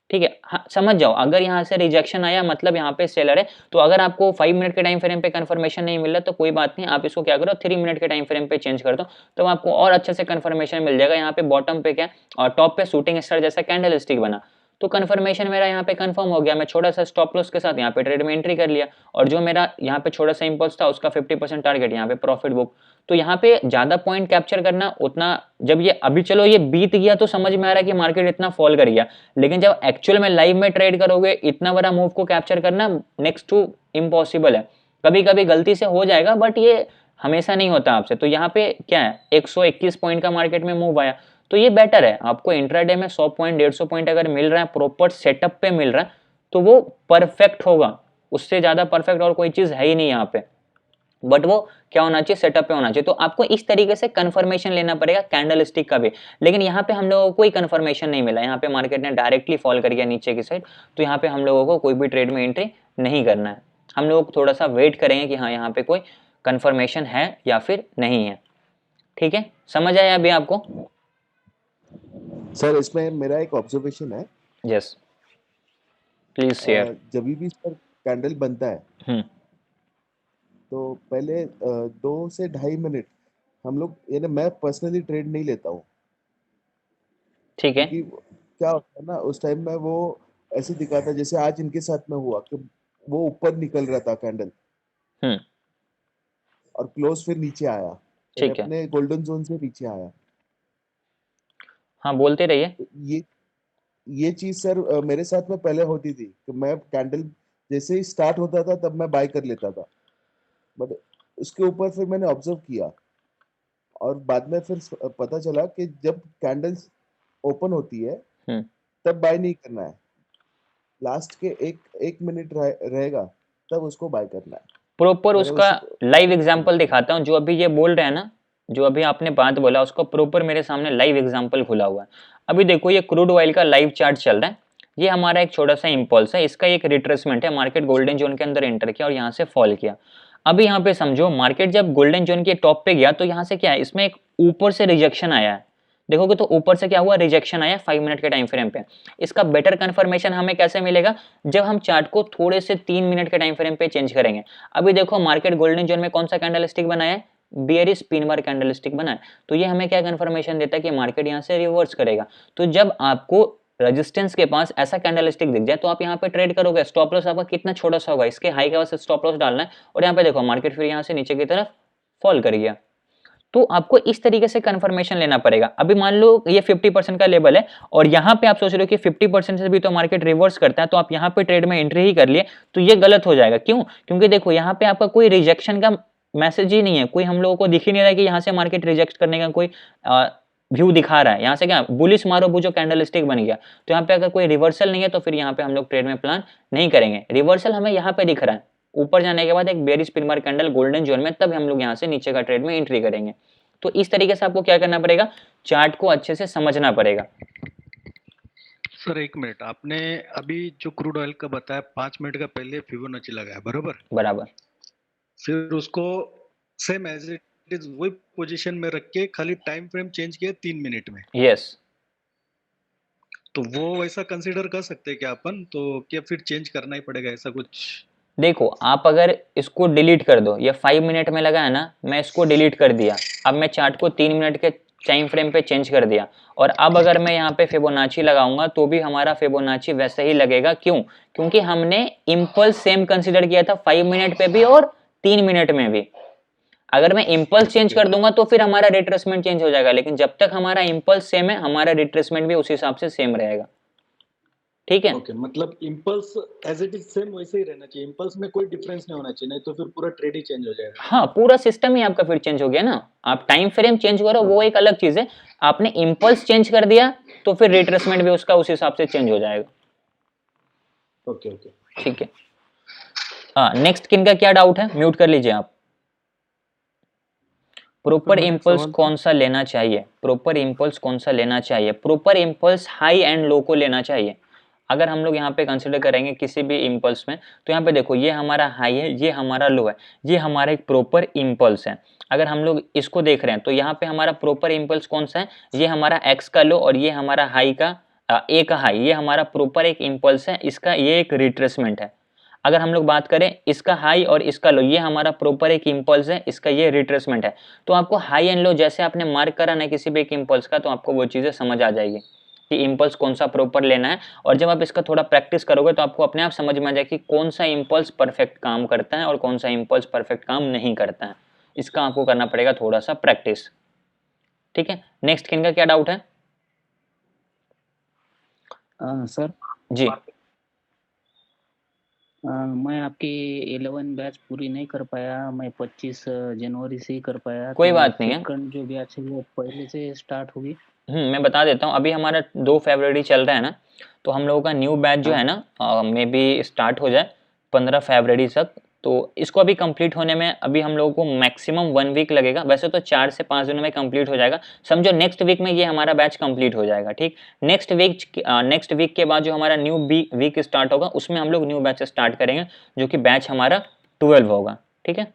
ठीक है, हाँ समझ जाओ, अगर यहाँ से रिजेक्शन आया मतलब यहाँ पे सेलर है, तो अगर आपको 5 मिनट के टाइम फ्रेम पे कंफर्मेशन नहीं मिल रहा तो कोई बात नहीं, आप इसको क्या करो 3 मिनट के टाइम फ्रेम पे चेंज कर दो, तो आपको और अच्छे से कंफर्मेशन मिल जाएगा। यहाँ पे बॉटम पे क्या और टॉप पे शूटिंग स्टार जैसा कैंडल स्टिक बना, तो कंफर्मेशन मेरा यहाँ पे कंफर्म हो गया, मैं छोटा सा स्टॉप लॉस के साथ यहाँ पे ट्रेड में एंट्री कर लिया, और जो मेरा यहाँ पे छोटा सा इंपल्स था उसका 50% टारगेट यहाँ पे प्रॉफिट बुक। तो यहाँ पे ज्यादा पॉइंट कैप्चर करना उतना, जब ये अभी चलो ये बीत गया तो समझ में आ रहा है कि मार्केट इतना फॉल कर गया, लेकिन जब एक्चुअल में लाइव में ट्रेड करोगे इतना बड़ा मूव को कैप्चर करना नेक्स्ट टू इम्पॉसिबल है। कभी कभी गलती से हो जाएगा बट ये हमेशा नहीं होता आपसे। तो यहाँ पे क्या है 121 पॉइंट का मार्केट में मूव आया, तो ये बेटर है, आपको इंट्राडे में 100 पॉइंट 150 पॉइंट अगर मिल रहा है प्रॉपर सेटअप पे मिल रहा है तो वो परफेक्ट होगा, उससे ज्यादा परफेक्ट और कोई चीज है ही नहीं यहाँ पे। बट वो क्या होना चाहिए, सेटअप पे होना चाहिए। तो आपको इस तरीके से कंफर्मेशन लेना पड़ेगा कैंडल स्टिक का भी, लेकिन यहाँ पे हम लोगों को कोई कंफर्मेशन नहीं मिला, यहाँ पे मार्केट ने डायरेक्टली फॉल कर गया नीचे की साइड, तो यहाँ पे हम लोगों को कोई भी ट्रेड में एंट्री नहीं करना है, हम लोग थोड़ा सा वेट करेंगे कि हाँ यहाँ पे कोई कंफर्मेशन है या फिर नहीं है। ठीक है, समझ आया अभी आपको? सर इसमें मेरा एक ऑब्जर्वेशन है। Yes please share. जब भी इस पर कैंडल बनता है तो पहले 2 से 2.5 मिनट हम लोग, यानी मैं पर्सनली ट्रेड नहीं लेता हूँ, ठीक है, क्योंकि क्या होता है ना उस टाइम में वो ऐसे दिखाता है जैसे आज इनके साथ में हुआ कि वो ऊपर निकल रहा था कैंडल और क्लोज फिर नीचे आया, ठीक है, अपने गोल्डन जोन से नीचे आया। हाँ बोलते रहिए। तो ये चीज सर मेरे साथ में पहले होती थी कि मैं कैंडल जैसे ही स्टार्ट होता था तब मैं बाय कर लेता था, बट उसके ऊपर फिर मैंने ऑब्जर्व किया और बाद में फिर पता चला कि जब कैंडल्स ओपन होती है तब बाय नहीं करना है, लास्ट के एक मिनट रहेगा तब उसको बाय करना है। प्रॉपर उसका लाइव एग्जांपल दिखाता हूँ, जो अभी ये बोल रहे हैं ना, जो अभी आपने बात बोला उसका प्रॉपर मेरे सामने लाइव एग्जांपल खुला हुआ है। अभी देखो ये क्रूड ऑयल का लाइव चार्ट चल रहा है, ये हमारा एक छोटा सा इंपल्स है, इसका एक रिट्रेसमेंट है, मार्केट गोल्डन जोन के अंदर एंटर किया और यहाँ से फॉल किया। अभी यहाँ पे समझो मार्केट जब गोल्डन जोन के टॉप पे गया तो यहाँ से क्या है, इसमें एक ऊपर से रिजेक्शन आया है, देखोगे तो ऊपर से क्या हुआ, रिजेक्शन आया 5 मिनट के टाइम फ्रेम पे। इसका बेटर कंफर्मेशन हमें कैसे मिलेगा, जब हम चार्ट को थोड़े से 3 मिनट के टाइम फ्रेम पे चेंज करेंगे। अभी देखो मार्केट गोल्डन जोन में कौन सा कैंडल स्टिक बनाया है, bearish pin bar candle stick बना है, तो ये हमें क्या कंफर्मेशन देता है कि मार्केट यहाँ से रिवर्स करेगा। तो जब आपको रेजिस्टेंस के पास ऐसा कैंडल स्टिक दिख जाए तो आप यहाँ पे ट्रेड करोगे, स्टॉप लॉस आपका कितना छोटा सा होगा, इसके हाई के बाद स्टॉप लॉस डालना है, और यहाँ पे देखो मार्केट फिर यहाँ से नीचे की तरफ फॉल कर गया। तो आपको इस तरीके से कंफर्मेशन लेना पड़ेगा। अभी मान लो ये 50% का लेवल है और यहाँ पे आप सोच रहे हो कि 50% से भी तो मार्केट रिवर्स करता है, तो आप यहाँ पे ट्रेड में एंट्री ही कर लिए, तो ये गलत हो जाएगा। क्यों? क्योंकि देखो यहाँ पे आपका कोई रिजेक्शन का मैसेज ही नहीं है, कोई हम लोगों को दिख ही नहीं रहा है कि यहाँ से मार्केट रिजेक्ट करने का कोई व्यू दिखा रहा है। यहाँ से क्या बुलिश मारो जो कैंडल स्टिक बन गया, तो यहाँ पे अगर कोई रिवर्सल नहीं है तो फिर यहाँ पे हम लोग ट्रेड में प्लान नहीं करेंगे। रिवर्सल हमें यहाँ पे दिख रहा है, ऊपर जाने के बाद एक bearish pin bar candle golden zone में, तब हम लोग यहाँ से नीचे का ट्रेड में एंट्री करेंगे। तो इस तरीके से आपको क्या करना पड़ेगा, चार्ट को अच्छे से समझना पड़ेगा। सर 1 मिनट, आपने अभी जो क्रूड ऑयल का बताया 5 मिनट का पहले फिबोनाची लगाया, बराबर? बराबर। फिर उसको सेम एज इट इज वही पोजीशन में रख के खाली टाइम फ्रेम चेंज किया 3 मिनट में। यस। तो वो वैसा कंसीडर कर सकते हैं क्या अपन, तो क्या फिर चेंज करना ही पड़ेगा ऐसा कुछ? देखो आप अगर इसको डिलीट कर दो, ये 5 मिनट में लगा है ना, मैं इसको डिलीट कर दिया, अब मैं चार्ट को 3 मिनट के टाइम फ्रेम पे चेंज कर दिया, और अब अगर मैं यहाँ पे फिबोनाची लगाऊंगा तो भी हमारा फिबोनाची वैसे ही लगेगा। क्यों? क्योंकि हमने इम्पल्स सेम कंसीडर किया था 5 मिनट पे भी और 3 मिनट में भी। अगर मैं इम्पल्स चेंज कर दूंगा तो फिर हमारा रिट्रेसमेंट चेंज हो जाएगा, लेकिन जब तक हमारा इम्पल्स सेम है हमारा रिट्रेसमेंट भी उस हिसाब से सेम रहेगा। ठीक है? ओके, मतलब impulse as it is same वैसे ही रहना चाहिए, इम्पल्स में कोई डिफरेंस नहीं होना चाहिए, नहीं तो फिर पूरा ट्रेड ही चेंज हो जाएगा। हाँ, पूरा सिस्टम ही आपका फिर चेंज हो गया ना। आप टाइम फ्रेम चेंज करो वो एक अलग चीज है, आपने इम्पल्स चेंज कर दिया तो फिर रिट्रेसमेंट भी उसका उस हिसाब से चेंज हो जाएगा। ओके ओके, ठीक है। हाँ, नेक्स्ट किन का क्या डाउट है, म्यूट कर लीजिए आप। प्रॉपर इम्पल्स कौन सा लेना चाहिए, प्रॉपर इम्पल्स कौन सा लेना चाहिए? Proper impulse high and low को लेना चाहिए। अगर हम लोग यहाँ पे कंसिडर करेंगे किसी भी इम्पल्स में, तो यहाँ पे देखो ये हमारा हाई है, ये हमारा लो है, ये हमारा एक प्रॉपर इम्पल्स है। अगर हम लोग इसको देख रहे हैं तो यहाँ पे हमारा प्रॉपर इम्पल्स कौन सा है, ये हमारा एक्स का लो और ये हमारा हाई का ए का हाई, ये हमारा प्रॉपर एक इम्पल्स है, इसका ये एक रिट्रेसमेंट है। अगर हम लोग बात करें इसका हाई और इसका लो, ये हमारा प्रॉपर एक इम्पल्स है, इसका ये रिट्रेसमेंट है। तो आपको हाई एंड लो जैसे आपने मार्क करा ना किसी भी एक इम्पल्स का, तो आपको वो चीज़ें समझ आ जाएगी कि इम्पल्स कौन सा प्रॉपर लेना है। और जब आप इसका थोड़ा प्रैक्टिस करोगे तो आपको अपने आप समझ में आ जाएगा कि कौन सा इम्पल्स परफेक्ट काम करता है और कौन सा इम्पल्स परफेक्ट काम नहीं करता है। इसका आपको करना पड़ेगा थोड़ा सा प्रैक्टिस। ठीक है, नेक्स्ट किन का क्या डाउट है? सर जी मैं आपकी 11 बैच पूरी नहीं कर पाया, मैं 25 जनवरी से ही कर पाया। कोई तो बात नहीं है। सेकंड जो बैच है वो पहले से स्टार्ट होगी। मैं बता देता हूँ, अभी हमारा 2 फरवरी चल रहा है ना, तो हम लोगों का न्यू बैच जो है ना मे बी स्टार्ट हो जाए 15 फरवरी तक। तो इसको अभी कंप्लीट होने में अभी हम लोगों को मैक्सिमम 1 वीक लगेगा, वैसे तो 4 से 5 दिनों में कंप्लीट हो जाएगा। समझो नेक्स्ट वीक में ये हमारा बैच कंप्लीट हो जाएगा। ठीक, नेक्स्ट वीक के बाद जो हमारा न्यू वीक स्टार्ट होगा उसमें हम लोग न्यू बैच स्टार्ट करेंगे, जो कि बैच हमारा 12 होगा। ठीक है,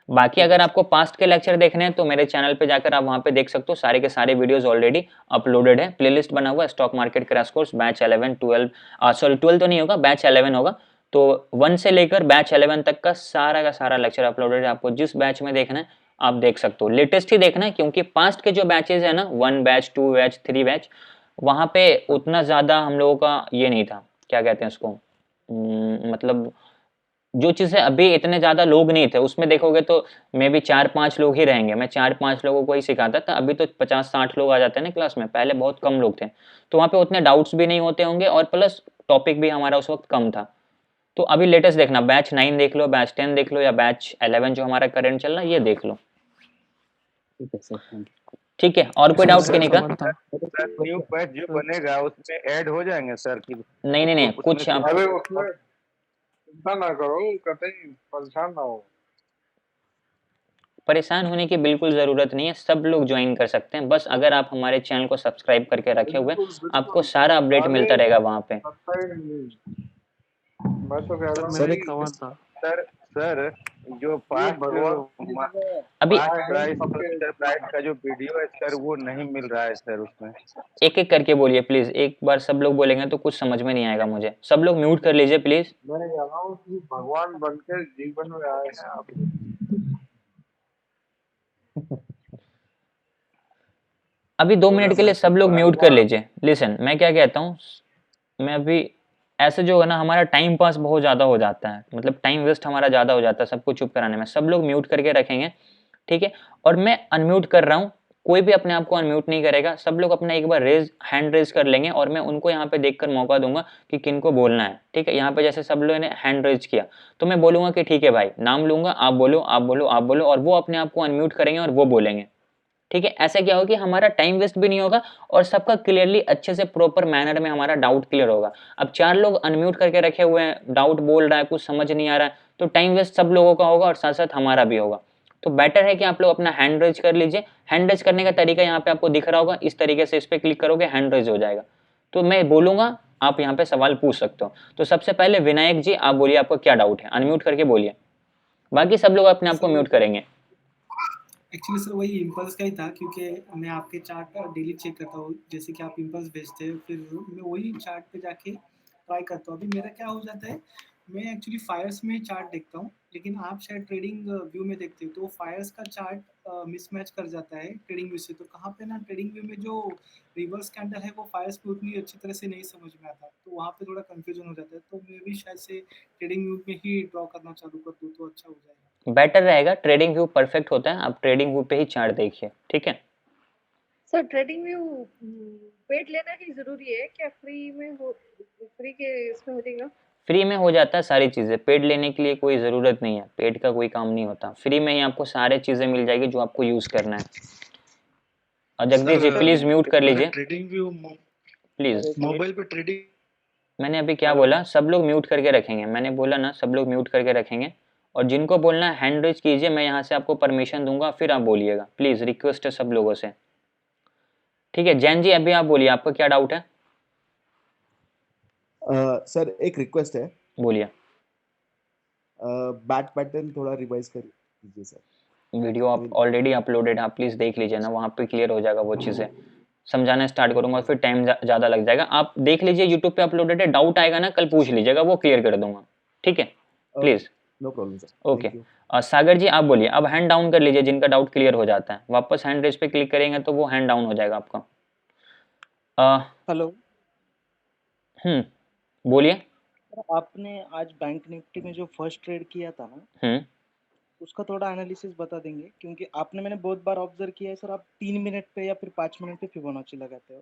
बाकी अगर आपको पास्ट के लेक्चर देखने हैं तो मेरे चैनल पे जाकर आप वहाँ पे देख सकते हो, सारे के सारे वीडियोस ऑलरेडी अपलोडेड है, प्लेलिस्ट बना हुआ है, stock market crash course batch 11 12 sorry 12 तो नहीं होगा, बैच 11 होगा। तो 1 से लेकर बैच 11 तक का सारा लेक्चर अपलोडेड है, आपको जिस बैच में देखना है आप देख सकते हो, लेटेस्ट ही देखना है, क्योंकि पास्ट के जो बैचेज है ना 1 बैच 2 बैच 3 बैच, वहाँ पे उतना ज़्यादा हम लोगों का ये नहीं था, क्या कहते हैं उसको, मतलब जो चीज़ें अभी इतने ज़्यादा लोग नहीं थे उसमें देखोगे तो मे बी 4-5 लोग ही रहेंगे, मैं 4-5 लोगों को ही सिखाता था। अभी तो 50-60 लोग आ जाते हैं ना क्लास में, पहले बहुत कम लोग थे, तो वहाँ पे उतने डाउट्स भी नहीं होते होंगे और प्लस टॉपिक भी हमारा उस वक्त कम था। तो अभी लेटेस्ट देखना, बैच 9 देख लो, बैच 10 देख लो, या बैच 11 जो हमारा करंट चल रहा है ये देख लो। ठीक है सर, थैंक यू। ठीक है, और कोई डाउट किन्हीं का? सर न्यू बैच जो बनेगा उसमें ऐड हो जाएंगे सर की? नहीं, कुछ आप अरे उसमें चिंता ना करो, कतई परेशान ना हो। परेशान होने की बिल्कुल ज़रूरत नहीं है, सब लोग ज्वाइन कर सकते हैं, बस अगर आप हमारे चैनल को सब्सक्राइब करके रखे हुए आपको सारा अपडेट मिलता रहेगा वहाँ पे। मैं तो कह रहा सर हूँ सर जो पास्ट अभी प्राइस का जो वीडियो है सर वो नहीं मिल रहा है सर उसमें। एक एक करके बोलिए प्लीज, एक बार सब लोग बोलेंगे तो कुछ समझ में नहीं आएगा मुझे। सब लोग म्यूट कर लीजिए प्लीज। मैं कह रहा हूँ कि भगवान बनकर जीवन में आए हैं आप। अभी 2 मिनट के लिए सब लोग म्यूट कर लीजिए। लिसन, मैं क्या कहता हूँ, मैं अभी ऐसे जो है ना हमारा टाइम पास बहुत ज़्यादा हो जाता है, मतलब टाइम वेस्ट हमारा ज़्यादा हो जाता है सबको चुप कराने में। सब लोग म्यूट करके रखेंगे, ठीक है? और मैं अनम्यूट कर रहा हूँ, कोई भी अपने आप को अनम्यूट नहीं करेगा, सब लोग अपना एक बार हैंड रेज कर लेंगे और मैं उनको यहाँ पे देखकर मौका दूंगा कि किनको बोलना है। ठीक है, यहाँ पे जैसे सब लोगों ने हैंड रेज किया तो मैं बोलूंगा कि ठीक है भाई, नाम लूंगा, आप बोलो आप बोलो आप बोलो, और वो अपने आप को अनम्यूट करेंगे और वो बोलेंगे। ठीक है, ऐसे क्या होगा कि हमारा टाइम वेस्ट भी नहीं होगा और सबका क्लियरली अच्छे से प्रॉपर मैनर में हमारा डाउट क्लियर होगा। अब 4 लोग अनम्यूट करके रखे हुए हैं, डाउट बोल रहा है, कुछ समझ नहीं आ रहा है, तो टाइम वेस्ट सब लोगों का होगा और साथ साथ हमारा भी होगा। तो बेटर है कि आप लोग अपना हैंड रेज कर लीजिए। हैंड रेज करने का तरीका यहाँ पे आपको दिख रहा होगा, इस तरीके से इस पर क्लिक करोगे हैंड रेज हो जाएगा। तो मैं बोलूंगा, आप यहाँ पे सवाल पूछ सकते हो। तो सबसे पहले विनायक जी आप बोलिए, आपको क्या डाउट है, अनम्यूट करके बोलिए, बाकी सब लोग अपने आप को म्यूट करेंगे। एक्चुअली सर वही इम्पल्स का ही था, क्योंकि मैं आपके चार्ट डेली चेक करता हूँ, जैसे कि आप इम्पल्स भेजते हैं फिर मैं वही चार्ट पे जाके ट्राई करता हूँ। अभी मेरा क्या हो जाता है, मैं एक्चुअली फायर्स में चार्ट देखता हूँ, लेकिन आप शायद ट्रेडिंग व्यू में देखते हो, तो फायर्स का चार्ट मिसमैच कर जाता है ट्रेडिंग व्यू से। तो कहाँ पे ना ट्रेडिंग व्यू में जो रिवर्स कैंडल है वो फायर्स पे उतनी अच्छी तरह से नहीं समझ में आता, तो वहाँ पे थोड़ा कंफ्यूजन हो जाता है। तो मैं भी शायद से ट्रेडिंग व्यू में ही ड्रॉ करना चालू कर दूँ तो अच्छा हो जाएगा। बेटर रहेगा, ट्रेडिंग व्यू परफेक्ट होता है, आप ट्रेडिंग व्यू पे ही चार्ट देखिए। ठीक है सर, ट्रेडिंग व्यू पेड लेना ही जरूरी है क्या? फ्री में हो, फ्री के इसमें हो जाएगा? फ्री में हो जाता है सारी चीज़ें, पेड लेने के लिए कोई ज़रूरत नहीं है, पेड का कोई काम नहीं होता, फ्री में ही आपको सारे चीज़ें मिल जाएगी जो आपको यूज़ करना है। और जगदीश जी प्लीज म्यूट कर लीजिए ट्रेडिंग व्यू प्लीज। मोबाइल पे ट्रेडिंग, मैंने अभी क्या बोला, सब लोग म्यूट करके रखेंगे, मैंने बोला ना सब लोग म्यूट करके रखेंगे, और जिनको बोलना है हैंड रेज कीजिए, मैं यहाँ से आपको परमिशन दूंगा फिर आप बोलिएगा, प्लीज रिक्वेस्ट है सब लोगों से। ठीक है, जैन जी अभी आप बोलिए, आपका क्या डाउट है? सर एक रिक्वेस्ट है, बोलिए। बैट पैटर्न थोड़ा रिवाइज कर दीजिए सर। वीडियो आप ऑलरेडी अपलोडेड है, आप प्लीज देख लीजिए ना, वहाँ पे क्लियर हो जाएगा वो चीज़ें। समझाना स्टार्ट करूंगा, फिर टाइम ज़्यादा लग जाएगा। आप देख लीजिए, यूट्यूब पे अपलोडेड है, डाउट आएगा ना कल पूछ लीजिएगा, वो क्लियर कर दूंगा, ठीक है please. No problem sir, okay, thank you. Sagar ji आप बोलिए। अब हैंड डाउन कर लीजिए जिनका डाउट क्लियर हो जाता है, वापस हैंड रेज पे क्लिक करेंगे तो वो हैंड डाउन हो जाएगा आपका। हेलो बोलिए। आपने आज बैंक निफ्टी में जो फर्स्ट ट्रेड किया था ना, उसका थोड़ा एनालिसिस बता देंगे? क्योंकि आपने मैंने बहुत बार ऑब्जर्व किया है सर, आप 3 मिनट पे या फिर 5 मिनट पे फिबोनाची लगाते हो।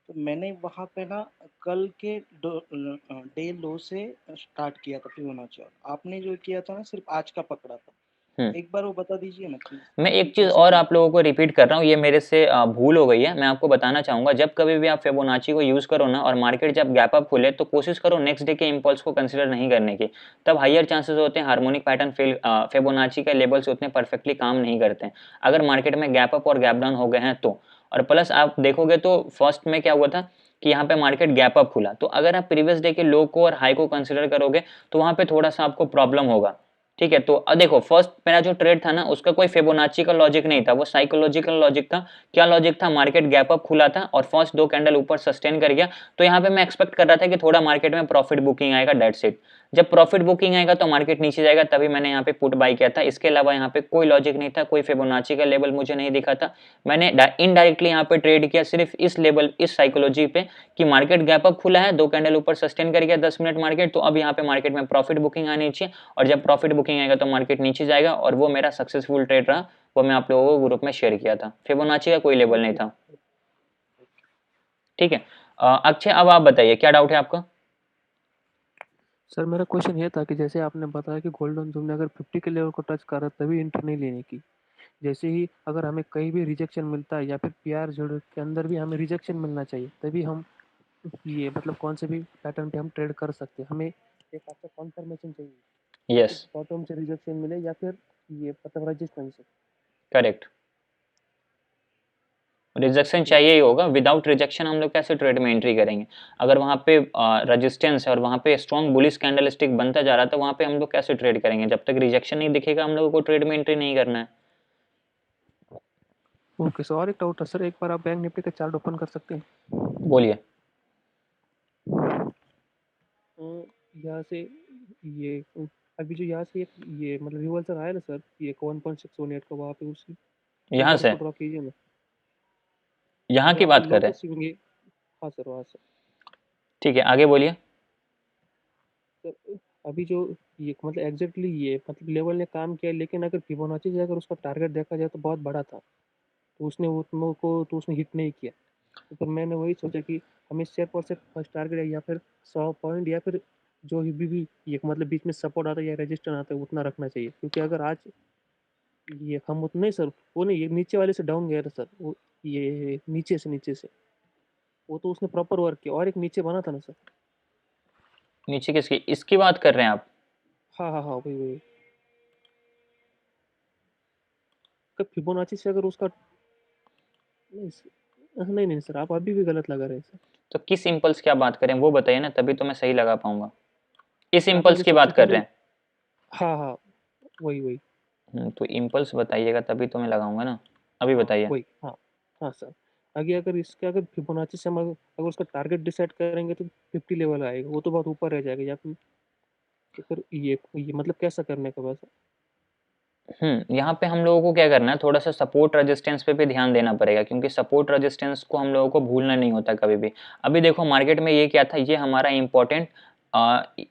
तो मैंने वहाँ पे ना कल के डे लो से स्टार्ट किया था फिबोनाची, और आपने जो किया था ना सिर्फ आज का पकड़ा था। एक बार वो बता दीजिए ना प्लीज। मैं एक चीज़ और आप लोगों को रिपीट कर रहा हूँ, ये मेरे से भूल हो गई है, मैं आपको बताना चाहूँगा। जब कभी भी आप फिबोनाची को यूज़ करो ना और मार्केट जब गैप अप खुले, तो कोशिश करो नेक्स्ट डे के इम्पल्स को कंसिडर नहीं करने की, तब हायर चांसेस होते हैं हार्मोनिक पैटर्न फेल, फिबोनाची के लेवल्स उतने परफेक्टली काम नहीं करते हैं अगर मार्केट में गैप अप और गैप डाउन हो गए हैं तो। और प्लस आप देखोगे तो फर्स्ट में क्या हुआ था कि यहाँ पे मार्केट गैप अप खुला, तो अगर आप प्रीवियस डे के लो को और हाई को कंसिडर करोगे तो वहाँ पे थोड़ा सा आपको प्रॉब्लम होगा, ठीक है। तो अब देखो, फर्स्ट मेरा जो ट्रेड था ना उसका कोई फिबोनाची का लॉजिक नहीं था, वो साइकोलॉजिकल लॉजिक था। क्या लॉजिक था? मार्केट गैप अप खुला था और फर्स्ट 2 कैंडल ऊपर सस्टेन कर गया, तो यहाँ पे मैं एक्सपेक्ट कर रहा था कि थोड़ा मार्केट में प्रॉफिट बुकिंग आएगा, डेट्स इट। जब प्रॉफिट बुकिंग आएगा तो मार्केट नीचे जाएगा, तभी मैंने यहाँ पे पुट बाय किया था। इसके अलावा यहाँ पे कोई लॉजिक नहीं था, कोई फिबोनाची का लेवल मुझे नहीं दिखा था। मैंने इनडायरेक्टली यहाँ पे ट्रेड किया सिर्फ इस लेवल, इस साइकोलॉजी पे कि मार्केट गैप अप खुला है, 2 कैंडल ऊपर सस्टेन कर गया 10 मिनट मार्केट, तो अब यहाँ पे मार्केट में प्रॉफिट बुकिंग आनी चाहिए, और जब प्रॉफिट बुकिंग आएगा तो मार्केट नीचे जाएगा, और वो मेरा सक्सेसफुल ट्रेड रहा। वो मैं आप लोगों को ग्रुप में शेयर किया था, फिबोनाची का कोई लेवल नहीं था, ठीक है। अक्षय, अब आप बताइए क्या डाउट है आपका? सर मेरा क्वेश्चन ये था कि जैसे आपने बताया कि गोल्डन जोन ने अगर 50 के लेवल को टच करा तभी एंट्री नहीं लेने की, जैसे ही अगर हमें कहीं भी रिजेक्शन मिलता है या फिर पीआर जोड़ के अंदर भी हमें रिजेक्शन मिलना चाहिए, तभी हम ये मतलब कौन से भी पैटर्न पे हम ट्रेड कर सकते हैं। हमें एक आपका कंफर्मेशन चाहिए, यस, बॉटम से रिजेक्शन मिले या फिर ये मतलब रेजिस्टेंस से। करेक्ट, रिजेक्शन चाहिए ही होगा। विदाउट रिजेक्शन हम लोग कैसे ट्रेड में एंट्री करेंगे? अगर वहाँ पे रेजिस्टेंस है और वहाँ पे स्ट्रॉन्ग बुलिश कैंडल स्टिक बनता जा रहा था, वहाँ पे हम लोग कैसे ट्रेड करेंगे? जब तक रिजेक्शन नहीं दिखेगा हम लोगों को ट्रेड में एंट्री नहीं करना है। ओके सर, और एक डाउट है सर, एक बार आप बैंक निफ्टी का चार्ट ओपन कर सकते हैं? बोलिए। यहाँ से ये अभी जो यहाँ से ये मतलब रिवर्सल आया ना सर, ये 1.618 का, वहाँ पे उसकी यहाँ से ड्रॉ कीजिए ना, यहाँ की बात कर रहे हैं? हाँ सर, वहाँ से। ठीक है, आगे बोलिए। सर अभी जो ये मतलब एग्जैक्टली ये मतलब लेवल ने काम किया, लेकिन अगर फिबोनाची से अगर उसका टारगेट देखा जाए तो बहुत बड़ा था, तो उसने उतनों को तो उसने हिट नहीं किया। तो फिर मैंने वही सोचा कि हमें शेयर पर से फर्स्ट टारगेट है या फिर 100 पॉइंट या फिर जो भी ये मतलब बीच में सपोर्ट आता है या रेजिस्टेंस आता है उतना रखना चाहिए, क्योंकि अगर आज ये हम उतने सर वो नहीं, ये नीचे वाले से डाउन गया था सर, वो ये नीचे से वो तो उसने प्रॉपर वर्क किया, और एक नीचे बना था ना सर। नीचे किसकी, इसकी बात कर रहे हैं आप? हाँ वही फिबोनाची से अगर उसका नहीं सर, आप अभी भी गलत लगा रहे हैं सर। तो किस इम्पल्स की आप बात करें वो बताइए ना, तभी तो मैं सही लगा पाऊंगा। इस इम्पल्स की बात कर रहे हैं? हाँ वही। तो इम्पल्स बताइएगा तभी तो मैं लगाऊंगा ना, अभी बताइए। वही हाँ सर, आगे अगर इसके अगर फिबोनाची से हम अगर उसका टारगेट डिसाइड करेंगे तो 50 लेवल आएगा, वो तो बहुत ऊपर रह जाएगा, या फिर ये मतलब कैसा करने का वैसा? यहाँ पे हम लोगों को क्या करना है, थोड़ा सा सपोर्ट रेजिस्टेंस पे भी ध्यान देना पड़ेगा, क्योंकि सपोर्ट रेजिस्टेंस को हम लोगों को भूलना नहीं होता कभी भी। अभी देखो मार्केट में ये क्या था, ये हमारा इम्पोर्टेंट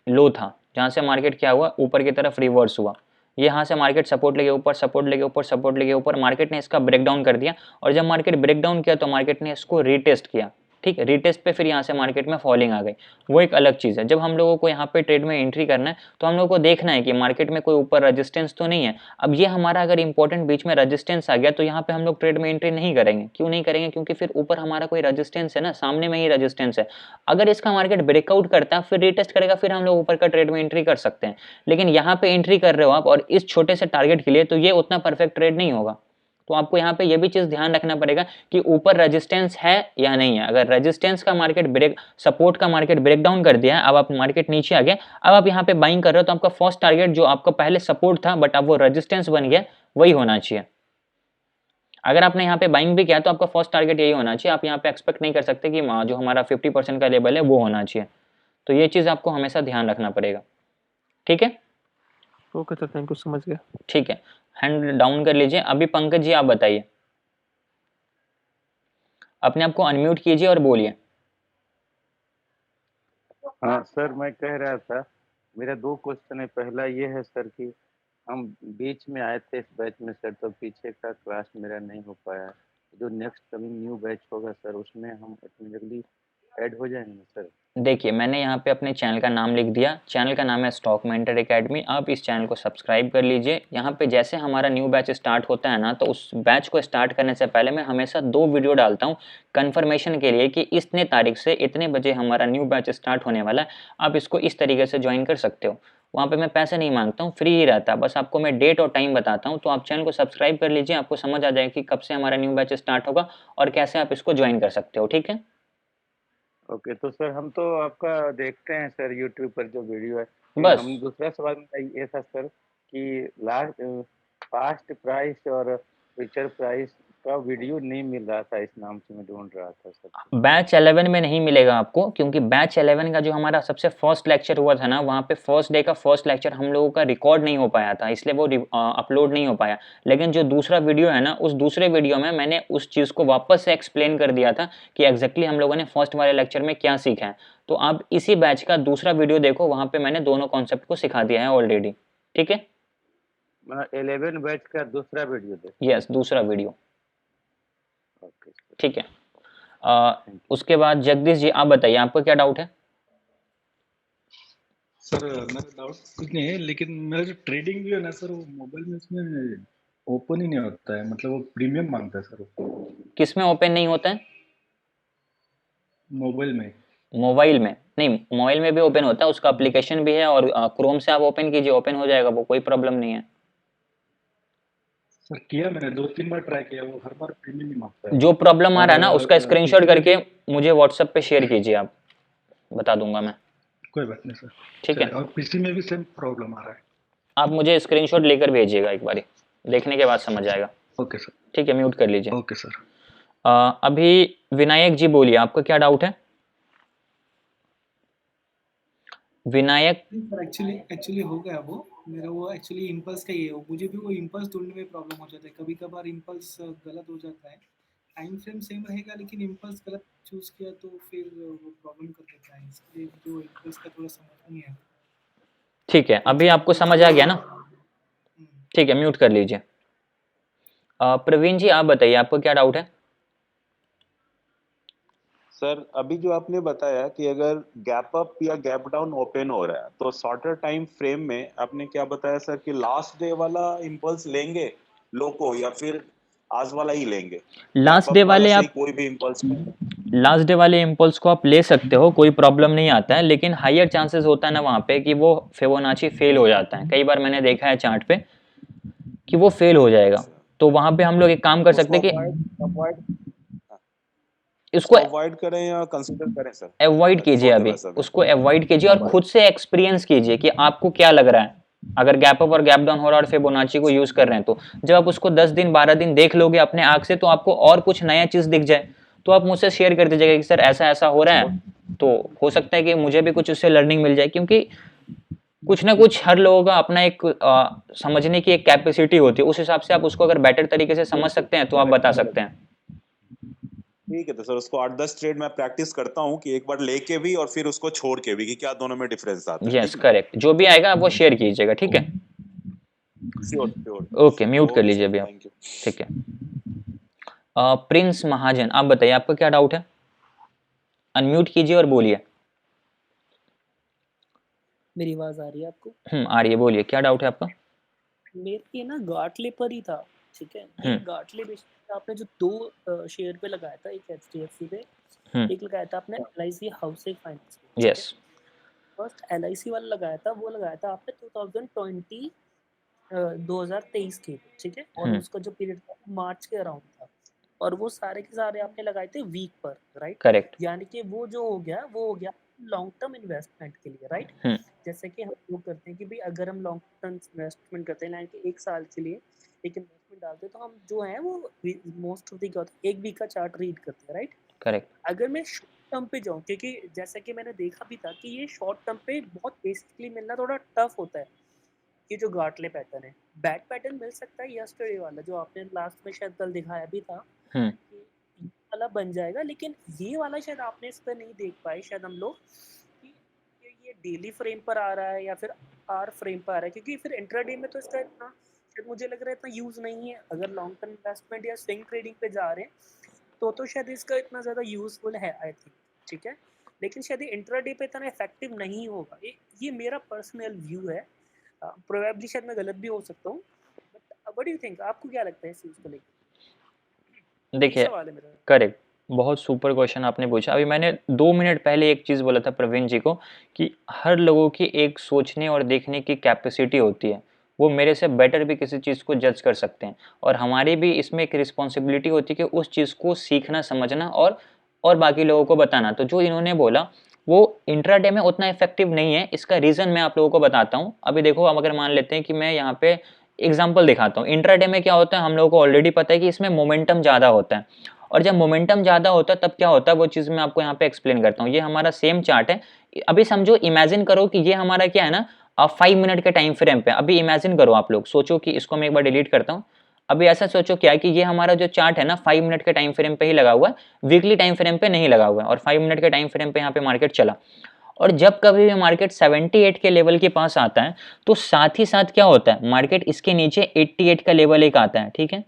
लो था, जहाँ से मार्केट क्या हुआ, ऊपर की तरफ रिवर्स हुआ। ये यहाँ से मार्केट सपोर्ट लेके ऊपर, सपोर्ट लेके ऊपर, सपोर्ट लेके ऊपर, मार्केट ने इसका ब्रेकडाउन कर दिया, और जब मार्केट ब्रेकडाउन किया तो मार्केट ने इसको रीटेस्ट किया, ठीक है। रीटेस्ट पे फिर यहाँ से मार्केट में फॉलिंग आ गई, वो एक अलग चीज़ है। जब हम लोगों को यहाँ पे ट्रेड में एंट्री करना है तो हम लोगों को देखना है कि मार्केट में कोई ऊपर रेजिस्टेंस तो नहीं है। अब ये हमारा अगर इंपॉर्टेंट बीच में रेजिस्टेंस आ गया तो यहाँ पे हम लोग ट्रेड में एंट्री नहीं करेंगे। क्यों नहीं करेंगे? क्योंकि फिर ऊपर हमारा कोई रेजिस्टेंस है ना, सामने में ही रेजिस्टेंस है। अगर इसका मार्केट ब्रेकआउट करता है फिर रीटेस्ट करेगा, फिर हम लोग ऊपर का ट्रेड में एंट्री कर सकते हैं। लेकिन यहाँ पे एंट्री कर रहे हो आप और इस छोटे से टारगेट के लिए, तो ये उतना परफेक्ट ट्रेड नहीं होगा। तो आपको यहाँ पे ये भी चीज़ ध्यान रखना पड़ेगा कि ऊपर रेजिस्टेंस है या नहीं है। अगर रेजिस्टेंस का मार्केट सपोर्ट का मार्केट ब्रेक डाउन कर दिया है, अब आप मार्केट नीचे आ गया, अब आप यहाँ पे बाइंग कर रहे हो, तो आपका फर्स्ट टारगेट जो आपका पहले सपोर्ट था बट अब वो रेजिस्टेंस बन गया, वही होना चाहिए। अगर आपने यहाँ पे बाइंग भी किया तो आपका फर्स्ट टारगेट यही होना चाहिए। आप यहाँ पे एक्सपेक्ट नहीं कर सकते कि जो हमारा 50% का लेवल है वो होना चाहिए। तो ये चीज़ आपको हमेशा ध्यान रखना पड़ेगा। ठीक है, ओके सर, थैंक यू, समझ गया। ठीक है, हैंड डाउन कर लीजिए। अभी पंकज जी आप बताइए, अपने आप को अनम्यूट कीजिए और बोलिए। हाँ सर, मैं कह रहा था, मेरा 2 क्वेश्चन है। पहला ये है सर कि हम बीच में आए थे इस बैच में सर, तो पीछे का क्लास मेरा नहीं हो पाया। जो नेक्स्ट कमिंग न्यू बैच होगा सर, उसमें हम ऑटोमेटिकली ऐड हो जाएंगे ना सर? देखिए, मैंने यहाँ पे अपने चैनल का नाम लिख दिया। चैनल का नाम है स्टॉक मेंटर एकेडमी। आप इस चैनल को सब्सक्राइब कर लीजिए। यहाँ पे जैसे हमारा न्यू बैच स्टार्ट होता है ना, तो उस बैच को स्टार्ट करने से पहले मैं हमेशा 2 वीडियो डालता हूँ कन्फर्मेशन के लिए कि इतने तारीख से इतने बजे हमारा न्यू बैच स्टार्ट होने वाला है। आप इसको इस तरीके से ज्वाइन कर सकते हो। वहाँ पे मैं पैसे नहीं मांगता हूँ, फ्री ही रहता है। बस आपको मैं डेट और टाइम बताता हूँ। तो आप चैनल को सब्सक्राइब कर लीजिए, आपको समझ आ जाएगा कि कब से हमारा न्यू बैच स्टार्ट होगा और कैसे आप इसको ज्वाइन कर सकते हो। ठीक है, ओके, तो सर हम तो आपका देखते हैं सर यूट्यूब पर जो वीडियो है। बस। हम दूसरा सवाल मेरा ये था सर कि पास्ट प्राइस और फ्यूचर प्राइस का वीडियो नहीं मिल रहा था, इस नाम से मैं ढूंढ रहा था सर। बैच 11 में नहीं मिलेगा आपको, क्योंकि बैच 11 का जो हमारा सबसे फर्स्ट लेक्चर हुआ था ना, वहाँ पे फर्स्ट डे का फर्स्ट लेक्चर हम लोगों का रिकॉर्ड नहीं हो पाया था, इसलिए वो अपलोड नहीं हो पाया। लेकिन जो दूसरा वीडियो है ना, उस दूसरे वीडियो में मैंने उस चीज़ को वापस से एक्सप्लेन कर दिया था कि एग्जैक्टली हम लोगों ने फर्स्ट वाले लेक्चर में क्या सीखा है। तो आप इसी बैच का दूसरा वीडियो देखो, वहाँ पे मैंने दोनों कॉन्सेप्ट को सिखा दिया है ऑलरेडी। ठीक है, 11 बैच का दूसरा वीडियो दे। यस, दूसरा वीडियो। ओके, ठीक है। उसके बाद जगदीश जी आप बताइए, आपका क्या डाउट है? सर मेरा डाउट कुछ नहीं है, लेकिन मेरा जो ट्रेडिंग व्यू है ना सर, वो मोबाइल में इसमें ओपन ही नहीं होता है। मतलब वो प्रीमियम मांगता है सर। किस में ओपन नहीं होता है? मोबाइल में। मोबाइल में नहीं, मोबाइल में भी ओपन होता है, उसका एप्लीकेशन भी है। और क्रोम से आप ओपन कीजिए, ओपन हो जाएगा, वो कोई प्रॉब्लम नहीं है। सर किया मैंने 2-3 बार ट्राई किया, वो हर बार प्रीमियम ही मांगता है। जो प्रॉब्लम आ रहा है ना, और उसका स्क्रीनशॉट पिछले करके मुझे व्हाट्सएप पे शेयर कीजिए, आप बता दूंगा मैं। कोई बात नहीं सर। ठीक है, और पीसी में भी सेम प्रॉब्लम आ रहा है। आप मुझे स्क्रीनशॉट लेकर भेजिएगा, एक बारी देखने के बाद समझ आएगा। Okay sir. ठीक है, म्यूट कर लीजिए। Okay sir. अभी विनायक जी बोलिए, आपका क्या डाउट है? विनायक सर एक्चुअली हो गया वो मेरा, वो एक्चुअली इम्पल्स का ही है। मुझे भी वो इम्पल्स ढूंढने में प्रॉब्लम हो जाता है। कभी कभार इम्पल्स गलत हो जाता है, टाइम फ्रेम सेम रहेगा लेकिन इम्पल्स गलत चूज किया तो फिर वो प्रॉब्लम कर देता है। इसलिए जो इम्पल्स का थोड़ा समझ नहीं है। ठीक है, अभी आपको समझ आ गया ना? ठीक है, म्यूट कर लीजिए। प्रवीण जी आप बताइए, आपको क्या डाउट है? सर अभी जो आपने बताया कि अगर गैप अप या गैप डाउन ओपन हो रहा है, तो शॉर्टर टाइम फ्रेम में आपने क्या बताया सर कि लास्ट डे वाला इंपल्स लेंगे लो को, या फिर आज वाला ही लेंगे? लास्ट डे वाले आप कोई भी इंपल्स लास्ट डे वाले इम्पल्स को आप ले सकते हो, कोई प्रॉब्लम नहीं आता है। लेकिन हायर चांसेस होता है ना वहाँ पे कि वो फिबोनाची फेल हो जाता है। कई बार मैंने देखा है चार्ट पे कि वो फेल हो जाएगा। तो वहाँ पे हम लोग एक काम कर सकते हैं कि इसको अवॉइड करें या कंसीडर करें सर? अवॉइड कीजिए, अभी उसको अवॉइड कीजिए और खुद से एक्सपीरियंस कीजिए कि आपको क्या लग रहा है। अगर गैप अप और गैप डाउन हो रहा है और फिबोनाची को यूज कर रहे हैं, तो जब आप उसको 10 दिन 12 दिन देख लोगे अपने आंख से, तो आपको और कुछ नया चीज दिख जाए, तो आप मुझसे शेयर कर दीजिएगा कि सर ऐसा ऐसा हो रहा है। तो हो सकता है कि मुझे भी कुछ उससे लर्निंग मिल जाए, क्योंकि कुछ ना कुछ हर लोगों का अपना एक समझने की एक कैपेसिटी होती है। उस हिसाब से आप उसको अगर बेटर तरीके से समझ सकते हैं तो आप बता सकते हैं। ठीक है, तो सर उसको 8-10 ट्रेड में प्रैक्टिस करता हूँ कि एक बार लेके भी और फिर उसको छोड़ के भी, कि क्या दोनों में डिफरेंस आता है। यस करेक्ट, जो भी आएगा वो शेयर कीजिएगा। ठीक है, श्योर। ओके, म्यूट कर लीजिए अभी आप। ठीक है, प्रिंस महाजन आप बताइए, आपका क्या डाउट है? अनम्यूट कीजिए और बोलिए। मेरी आवाज आ रही है आपको? आ रही है, बोलिए, क्या डाउट है आपका? मेरे ये ना गाटले पर ही था। ठीक है, ये गाटले बेसिकली आपने जो 2 शेयर पे लगाया था, एक HDFC पे, एक लगाया था आपने LIC हाउसिंग फाइनेंस पे। यस, फर्स्ट LIC वाला लगाया था, वो लगाया था आपने 2023 के, ठीक है। और उसका जो पीरियड था मार्च के अराउंड था, और वो सारे के सारे आपने लगाए थे वीक पर, राइट? करेक्ट। यानी कि वो जो हो गया वो हो गया लॉन्ग टर्म इन्वेस्टमेंट के लिए, राइट? जैसे कि हम लोग करते हैं कि भाई अगर हम लॉन्ग टर्म इन्वेस्टमेंट करते हैं, यानी कि 1 साल के लिए एक इन्वेस्टमेंट में डालते हैं तो हम जो है वो मोस्ट ऑफ द क्या होता है एक वीक का चार्ट रीड करते हैं, राइट? करेक्ट। अगर मैं शॉर्ट टर्म पे जाऊँ, क्योंकि जैसा कि मैंने देखा भी था कि ये शॉर्ट टर्म पे बहुत बेसिकली मिलना थोड़ा टफ होता है। ये जो गार्टले पैटर्न है, बैक पैटर्न मिल सकता है यस्टरडे वाला जो आपने लास्ट में शायद कल दिखाया भी था हम्म कि ये वाला बन जाएगा, लेकिन ये वाला शायद आपने इस पर नहीं देख पाए शायद हम लोग कि ये डेली फ्रेम पर आ रहा है या फिर आर फ्रेम पर आ रहा है, क्योंकि फिर इंट्राडे में तो इसका इतना शायद मुझे लग रहा है इतना यूज नहीं है। अगर लॉन्ग टर्म इन्वेस्टमेंट या स्विंग ट्रेडिंग पे जा रहे हैं तो शायद इसका इतना ज़्यादा यूजफुल है आई थिंक, ठीक है, लेकिन शायद ये इंट्राडे पे इतना इफेक्टिव नहीं होगा। ये मेरा पर्सनल व्यू है, प्रोबेबली शायद मैं गलत भी हो सकता हूँ, but what do you think, आपको क्या लगता है इस चीज़ को लेकर? देखिए, सवाल है मेरा। करेक्ट, बहुत सुपर क्वेश्चन आपने पूछा। अभी मैंने 2 मिनट पहले एक चीज़ बोला था प्रवीण जी को कि हर लोगों की एक सोचने और देखने की कैपेसिटी होती है, वो मेरे से बेटर भी किसी चीज़ को जज कर सकते हैं, और हमारी भी इसमें एक रिस्पॉन्सिबिलिटी होती है कि उस चीज़ को सीखना, समझना और बाकी लोगों को बताना। तो जो इन्होंने बोला वो इंट्राडे में उतना इफेक्टिव नहीं है। इसका रीज़न मैं आप लोगों को बताता हूँ। अभी देखो, हम अगर मान लेते हैं कि मैं यहाँ पे एग्जाम्पल दिखाता हूँ। इंट्राडे में क्या होता है, हम लोगों को ऑलरेडी पता है कि इसमें मोमेंटम ज़्यादा होता है, और जब मोमेंटम ज़्यादा होता है तब क्या होता है वो चीज़ मैं आपको यहाँ पे एक्सप्लेन करता हूँ। ये हमारा सेम चार्ट है। अभी समझो, इमेजिन करो कि ये हमारा क्या है ना, 5 मिनट के टाइम फ्रेम पे। अभी इमेजिन करो, आप लोग सोचो कि इसको मैं एक बार डिलीट करता हूँ। अभी ऐसा सोचो क्या है कि ये हमारा जो चार्ट है ना 5 मिनट के टाइम फ्रेम पे ही लगा हुआ है, वीकली टाइम फ्रेम पे नहीं लगा हुआ है, और 5 मिनट के टाइम फ्रेम पे यहाँ पे मार्केट चला। और जब कभी भी मार्केट 78 के लेवल के पास आता है तो साथ ही साथ क्या होता है, मार्केट इसके नीचे 88 का लेवल एक आता है, ठीक है।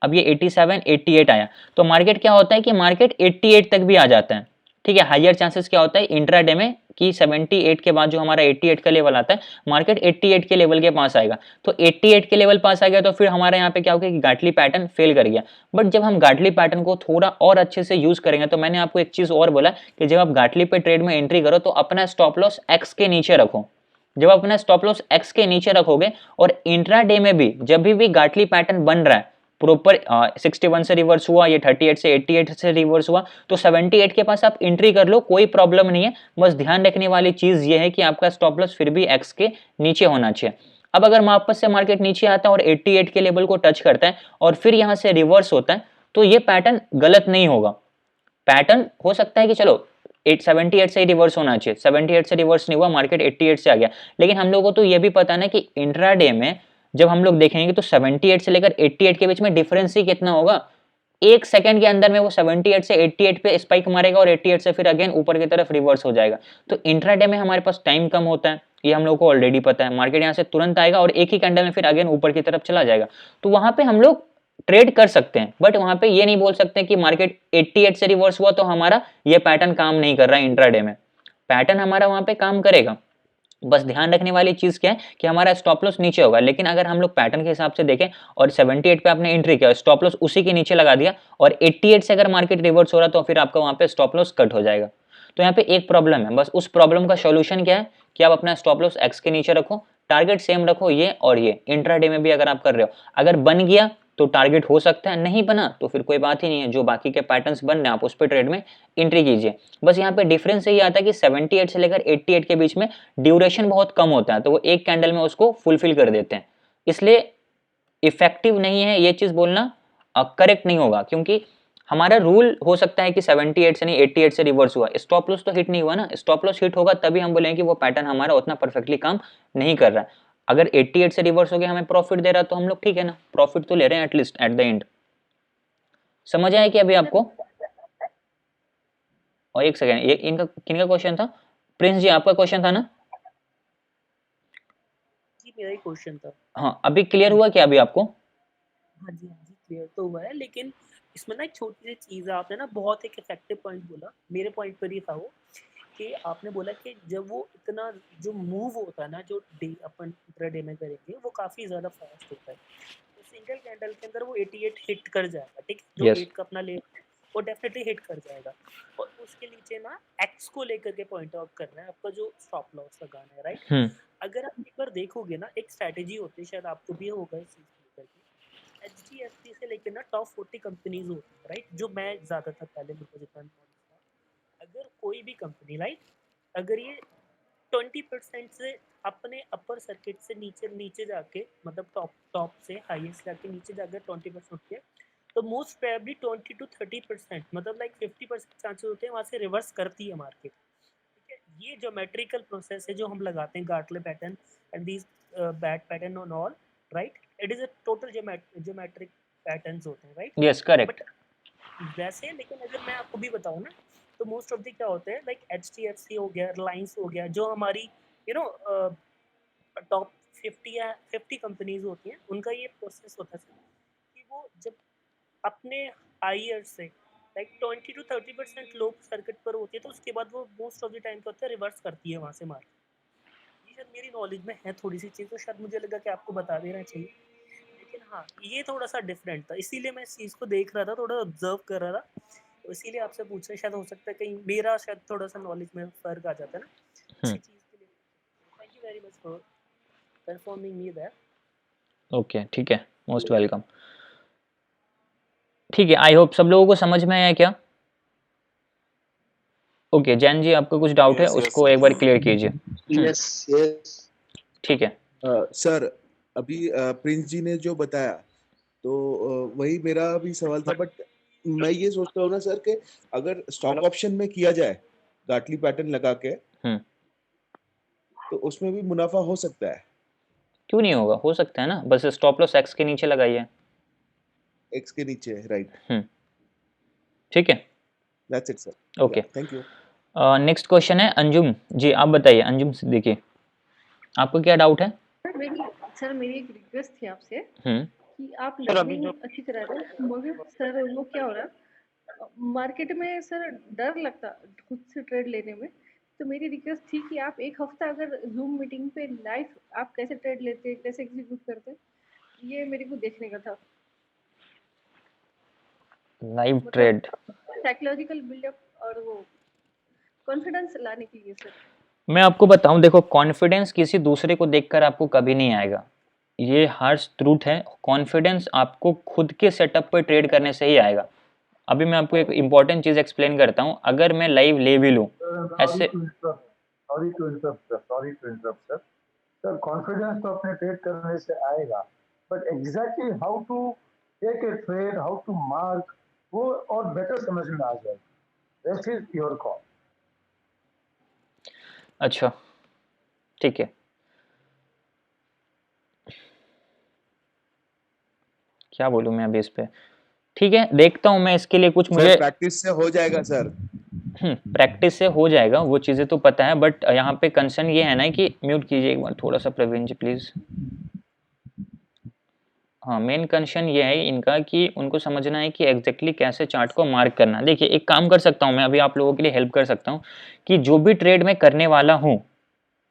अब ये 87, 88 आया तो मार्केट क्या होता है कि मार्केट 88 तक भी आ जाता है, ठीक है। हायर चांसेस क्या होता है इंट्राडे में कि 78 के बाद जो हमारा 88 का लेवल आता है, मार्केट 88 के लेवल के पास आएगा। तो 88 के लेवल पास आ गया तो फिर हमारे यहाँ पे क्या हो गया कि गाटली पैटर्न फेल कर गया। बट जब हम गाटली पैटर्न को थोड़ा और अच्छे से यूज करेंगे, तो मैंने आपको एक चीज और बोला कि जब आप गाटली पे ट्रेड में एंट्री करो तो अपना स्टॉप लॉस एक्स के नीचे रखो। जब अपना स्टॉप लॉस एक्स के नीचे रखोगे और इंट्राडे में भी जब भी गाटली पैटर्न बन रहा है, प्रॉपर 61 से रिवर्स हुआ, ये 38 से 88 से रिवर्स हुआ, तो 78 के पास आप एंट्री कर लो, कोई प्रॉब्लम नहीं है। बस ध्यान रखने वाली चीज ये है कि आपका स्टॉप लॉस फिर भी एक्स के नीचे होना चाहिए। अब अगर वापस से मार्केट नीचे आता है और 88 के लेवल को टच करता है और फिर यहां से रिवर्स होता है, तो ये पैटर्न गलत नहीं होगा। पैटर्न हो सकता है कि चलो 78 से रिवर्स होना चाहिए, 78 से रिवर्स नहीं हुआ, मार्केट 88 से आ गया, लेकिन हम लोगों को तो ये भी पता ना कि इंट्राडे में जब हम लोग देखेंगे तो 78 से लेकर 88 के बीच में डिफरेंस ही कितना होगा, एक सेकंड के अंदर में वो 78 से 88 पे स्पाइक मारेगा और 88 से फिर अगेन ऊपर की तरफ रिवर्स हो जाएगा। तो इंट्राडे में हमारे पास टाइम कम होता है, ये हम लोग को ऑलरेडी पता है। मार्केट यहाँ से तुरंत आएगा और एक ही कैंडल में फिर अगेन ऊपर की तरफ चला जाएगा, तो वहां पे हम लोग ट्रेड कर सकते हैं। बट वहां पे ये नहीं बोल सकते कि मार्केट 88 से रिवर्स हुआ तो हमारा ये पैटर्न काम नहीं कर रहा है। इंट्राडे में पैटर्न हमारा वहां पे काम करेगा। बस ध्यान रखने वाली चीज क्या है कि हमारा स्टॉप लॉस नीचे होगा। लेकिन अगर हम लोग पैटर्न के हिसाब से देखें और 78 पे आपने एंट्री किया, स्टॉप लॉस उसी के नीचे लगा दिया और 88 से अगर मार्केट रिवर्स हो रहा तो फिर आपका वहां पे स्टॉप लॉस कट हो जाएगा। तो यहाँ पे एक प्रॉब्लम है, बस उस प्रॉब्लम का सॉल्यूशन क्या है कि आप अपना स्टॉप लॉस एक्स के नीचे रखो, टारगेट सेम रखो ये और ये। इंट्राडे में भी अगर आप कर रहे हो, अगर बन गया तो टारगेट हो सकता है, नहीं बना तो फिर कोई बात ही नहीं है। जो बाकी के पैटर्न्स बन रहे हैं आप उस पर ट्रेड में एंट्री कीजिए। बस यहाँ पे डिफरेंस यही आता है कि 78 से लेकर 88 के बीच में ड्यूरेशन बहुत कम होता है, तो वो एक कैंडल में उसको फुलफिल कर देते हैं, इसलिए इफेक्टिव नहीं है ये चीज बोलना, करेक्ट नहीं होगा। क्योंकि हमारा रूल हो सकता है कि 78 से नहीं 88 से रिवर्स हुआ, स्टॉप लॉस तो हिट नहीं हुआ ना। स्टॉप लॉस हिट होगा तभी हम बोलेंगे कि वो पैटर्न हमारा उतना परफेक्टली काम नहीं कर रहा है। अगर 88 से रिवर्स हो गया, हमें प्रॉफिट दे रहा है तो हम लोग ठीक है ना, प्रॉफिट तो ले रहे हैं एटलीस्ट एट द एंड। समझ आया कि अभी आपको? और एक सेकेंड, ये इनका किनका क्वेश्चन था? प्रिंस जी आपका क्वेश्चन था ना? जी मेरा ही क्वेश्चन था। हाँ, अभी क्लियर हुआ क्या अभी आपको? हाँ जी क्लियर तो हुआ है, लेकिन इसमें ना एक छोटी सी चीज़ है, आपने ना बहुत एक इफेक्टिव पॉइंट बोला, मेरे पॉइंट पर ही था वो, कि आपने बोला कि जब वो इतना जो मूव होता है ना, जो डे अपन इंट्राडे में करेंगे वो काफ़ी ज़्यादा फास्ट होता है। तो सिंगल कैंडल के अंदर वो 88 हिट कर जाएगा, ठीक है, जो Yes. 8 का अपना ले वो डेफिनेटली हिट कर जाएगा। और उसके नीचे ना एक्स को लेकर के पॉइंट आउट करना है, आपका जो स्टॉप लॉस लगाना है, राइट। अगर आप एक बार देखोगे ना, एक स्ट्रैटेजी होती है, शायद आपको भी होगा इस चीज़ को लेकर के, HDFC से लेकर ना टॉप 40 कंपनीज होती है, राइट, जो मैं ज़्यादातर पहले मेरे को जितना नॉलेज था, अगर कोई भी कंपनी, राइट, अगर ये 20% से अपने अपर सर्किट से नीचे जाके, मतलब टॉप से हाईएस्ट जाके नीचे जाकर 20% के, तो मोस्ट प्रोबेबली 20 to 30%, मतलब लाइक 50% चांसेस होते हैं वहाँ से रिवर्स करती है मार्केट। ठीक है, ये ज्योमेट्रिकल प्रोसेस है जो हम लगाते हैं, Gartley pattern and these bat pattern on all, right? It is a total geometric patterns होते हैं, राइट? Yes correct. वैसे लेकिन अगर मैं आपको भी बताऊँ ना, तो मोस्ट ऑफ द क्या होते हैं, लाइक HDFC हो गया, रिलायंस हो गया, जो हमारी टॉप 50 या 50 कंपनीज होती हैं, उनका ये प्रोसेस होता है कि वो जब अपने हायर से लाइक 20 to 30% लोग सर्किट पर होती है, तो उसके बाद वो मोस्ट ऑफ द टाइम क्या होता है, रिवर्स करती है वहाँ से मार्केट। ये शायद मेरी नॉलेज में है थोड़ी सी चीज़, तो शायद मुझे लगा कि आपको बता देना चाहिए, लेकिन हाँ ये थोड़ा सा डिफरेंट था, इसीलिए मैं इस चीज़ को देख रहा था, थोड़ा ऑब्जर्व कर रहा था, तो इसीलिए आपसे पूछ रहे, शायद हो सकता है कहीं मेरा शायद थोड़ा सा नॉलेज में फर्क आ जाता है ना इसी चीज़ के लिए। Thank you very much for confirming me that. Okay ठीक है, मोस्ट वेलकम। ठीक है, आई होप सब लोगों को समझ में आया क्या? ओके जैन जी, आपका कुछ डाउट है उसको एक बार क्लियर कीजिए। यस यस ठीक है सर, अभी प्रिंस जी ने जो बताया तो वही मेरा भी सवाल था, बट मैं ये सोचता हूँ ना सर कि अगर स्टॉक ऑप्शन में किया जाए गाटली पैटर्न लगा के, तो उसमें भी मुनाफा हो सकता है। क्यों नहीं होगा, हो सकता है ना, बस स्टॉप लॉस एक्स के नीचे लगाइए। एक्स के नीचे, राइट। ठीक है, that's it sir. Okay thank you. Next question है अंजुम जी, आप बताइए। अंजुम सिद्दीकी, आपको क्या डाउट है? सर मेरी एक रिक्वेस्ट थी आपसे हम्म कि आप लर्निंग अच्छी तरह करें, मगर सर वो क्या हो रहा, मार्केट में सर डर लगता खुद से ट्रेड लेने में, तो मेरी रिक्वेस्ट थी कि आप एक हफ्ता अगर जूम मीटिंग पे लाइव आप कैसे ट्रेड लेते, कैसे एग्जीक्यूट करते, ये मेरे को देखने का था। लाइव ट्रेड, साइकोलॉजिकल बिल्डअप और वो कॉन्फिडेंस लाने के लिए सर। मैं आपको बताऊं, देखो कॉन्फिडेंस किसी दूसरे को देखकर आपको कभी नहीं आएगा, ये हार्श ट्रूथ है। कॉन्फिडेंस आपको खुद के सेटअप पर ट्रेड करने से ही आएगा। अभी मैं आपको एक इम्पॉर्टेंट चीज एक्सप्लेन करता हूं, अगर मैं लाइव ले भी लूं ऐसे, sorry to interrupt sir, confidence तो अपने ट्रेड करने से आएगा, but exactly how to take a trade, how to mark, वो और बेटर समझ में आ जाएगा। That is your call. अच्छा ठीक है, क्या बोलूं मैं अभी इस पे। ठीक है, देखता हूं मैं इसके लिए कुछ, मुझे प्रैक्टिस से हो जाएगा सर। प्रैक्टिस से हो जाएगा, वो चीज़ें तो पता है, बट यहाँ पे कंसर्न ये है ना कि म्यूट कीजिए एक बार थोड़ा सा प्रवीण जी प्लीज़। हाँ, मेन कंसर्न ये है इनका कि उनको समझना है कि एग्जैक्टली कैसे चार्ट को मार्क करना। देखिए एक काम कर सकता हूँ मैं, अभी आप लोगों के लिए हेल्प कर सकता हूँ कि जो भी ट्रेड मैं करने वाला हूँ,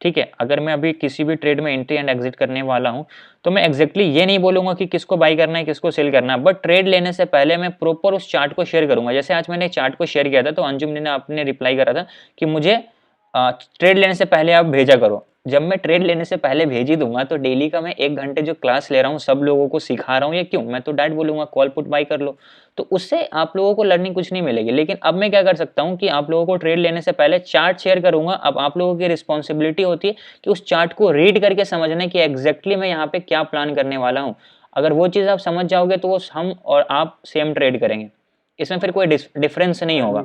ठीक है, अगर मैं अभी किसी भी ट्रेड में एंट्री एंड एग्जिट करने वाला हूं, तो मैं एग्जैक्टली ये नहीं बोलूंगा कि किसको बाई करना है किसको सेल करना है, बट ट्रेड लेने से पहले मैं प्रॉपर उस चार्ट को शेयर करूंगा। जैसे आज मैंने चार्ट को शेयर किया था, तो अंजुम ने आपने रिप्लाई करा था कि मुझे ट्रेड लेने से पहले आप भेजा करो। जब मैं ट्रेड लेने से पहले भेज ही दूंगा, तो डेली का मैं 1 घंटे जो क्लास ले रहा हूँ, सब लोगों को सिखा रहा हूँ, ये क्यों, मैं तो डायरेक्ट बोलूंगा कॉल पुट बाई कर लो, तो उससे आप लोगों को लर्निंग कुछ नहीं मिलेगी। लेकिन अब मैं क्या कर सकता हूँ कि आप लोगों को ट्रेड लेने से पहले चार्ट शेयर करूंगा। अब आप लोगों की रिस्पॉन्सिबिलिटी होती है कि उस चार्ट को रीड करके समझना कि एग्जैक्टली मैं यहाँ पे क्या प्लान करने वाला हूँ। अगर वो चीज़ आप समझ जाओगे तो वो हम और आप सेम ट्रेड करेंगे, इसमें फिर कोई डिफरेंस नहीं होगा।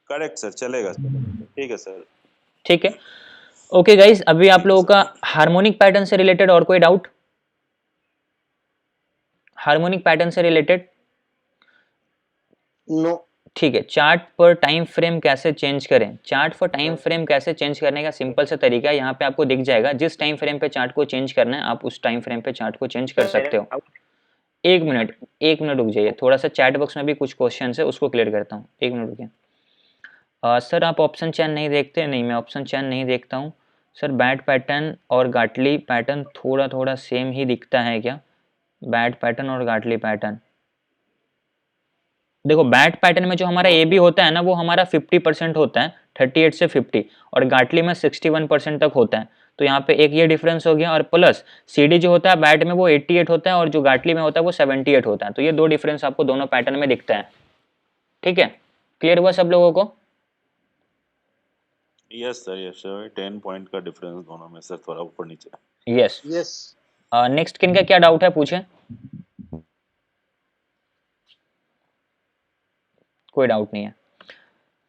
करेक्ट सर, चलेगा। ठीक है सर, ठीक है, ओके गाइस, अभी आप लोगों का हार्मोनिक पैटर्न से रिलेटेड और कोई डाउट? हार्मोनिक पैटर्न से रिलेटेड नो। ठीक है, चार्ट पर टाइम फ्रेम कैसे चेंज करें? चार्ट पर टाइम फ्रेम कैसे चेंज करने का सिंपल सा तरीका है, यहाँ पे आपको दिख जाएगा। जिस टाइम फ्रेम पे चार्ट को चेंज करना है, आप उस टाइम फ्रेम पे चार्ट को चेंज कर सकते हो। एक मिनट रुक जाइए, थोड़ा सा चैट बॉक्स में भी कुछ क्वेश्चन है, उसको क्लियर करता हूँ। 1 मिनट रुकिए। सर आप ऑप्शन चैन नहीं देखते? नहीं, मैं ऑप्शन चैन नहीं देखता हूँ सर। बैट पैटर्न और गाटली पैटर्न थोड़ा थोड़ा सेम ही दिखता है क्या? बैट पैटर्न और गाटली पैटर्न, देखो बैट पैटर्न में जो हमारा ए बी होता है ना, वो हमारा 50% होता है, 38 से 50, और गाटली में 61% तक होता है। तो यहाँ पे एक ये डिफरेंस हो गया, और प्लस सी डी जो होता है बैट में वो 88 होता है, और जो गाटली में होता है वो 78 होता है। तो ये 2 डिफरेंस आपको दोनों पैटर्न में दिखता है। ठीक है, क्लियर हुआ सब लोगों को? यस सर 10 पॉइंट का डिफरेंस दोनों में सर, थोड़ा ऊपर नीचे। यस यस नेक्स्ट किन का क्या डाउट है पूछे? कोई डाउट नहीं है,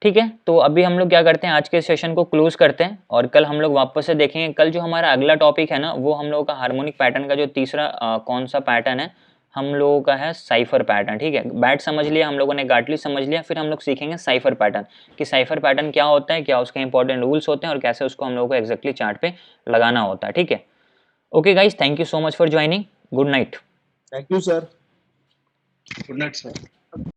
ठीक है। तो अभी हम लोग क्या करते हैं, आज के सेशन को क्लोज करते हैं और कल हम लोग वापस से देखेंगे। कल जो हमारा अगला टॉपिक है ना, वो हम लोगों का हार्मोनिक पैटर्न का जो तीसरा कौन सा पैटर्न है, हम लोगों का है साइफर पैटर्न, ठीक है। बैट समझ लिया हम लोगों ने, गाटली समझ लिया, फिर हम लोग सीखेंगे साइफर पैटर्न कि साइफर पैटर्न क्या होता है, क्या उसके इंपॉर्टेंट रूल्स होते हैं और कैसे उसको हम लोगों को एक्जैक्टली चार्ट पे लगाना होता है, ठीक है। Okay guys, thank you so much for joining, good night. Thank you sir. Good night sir.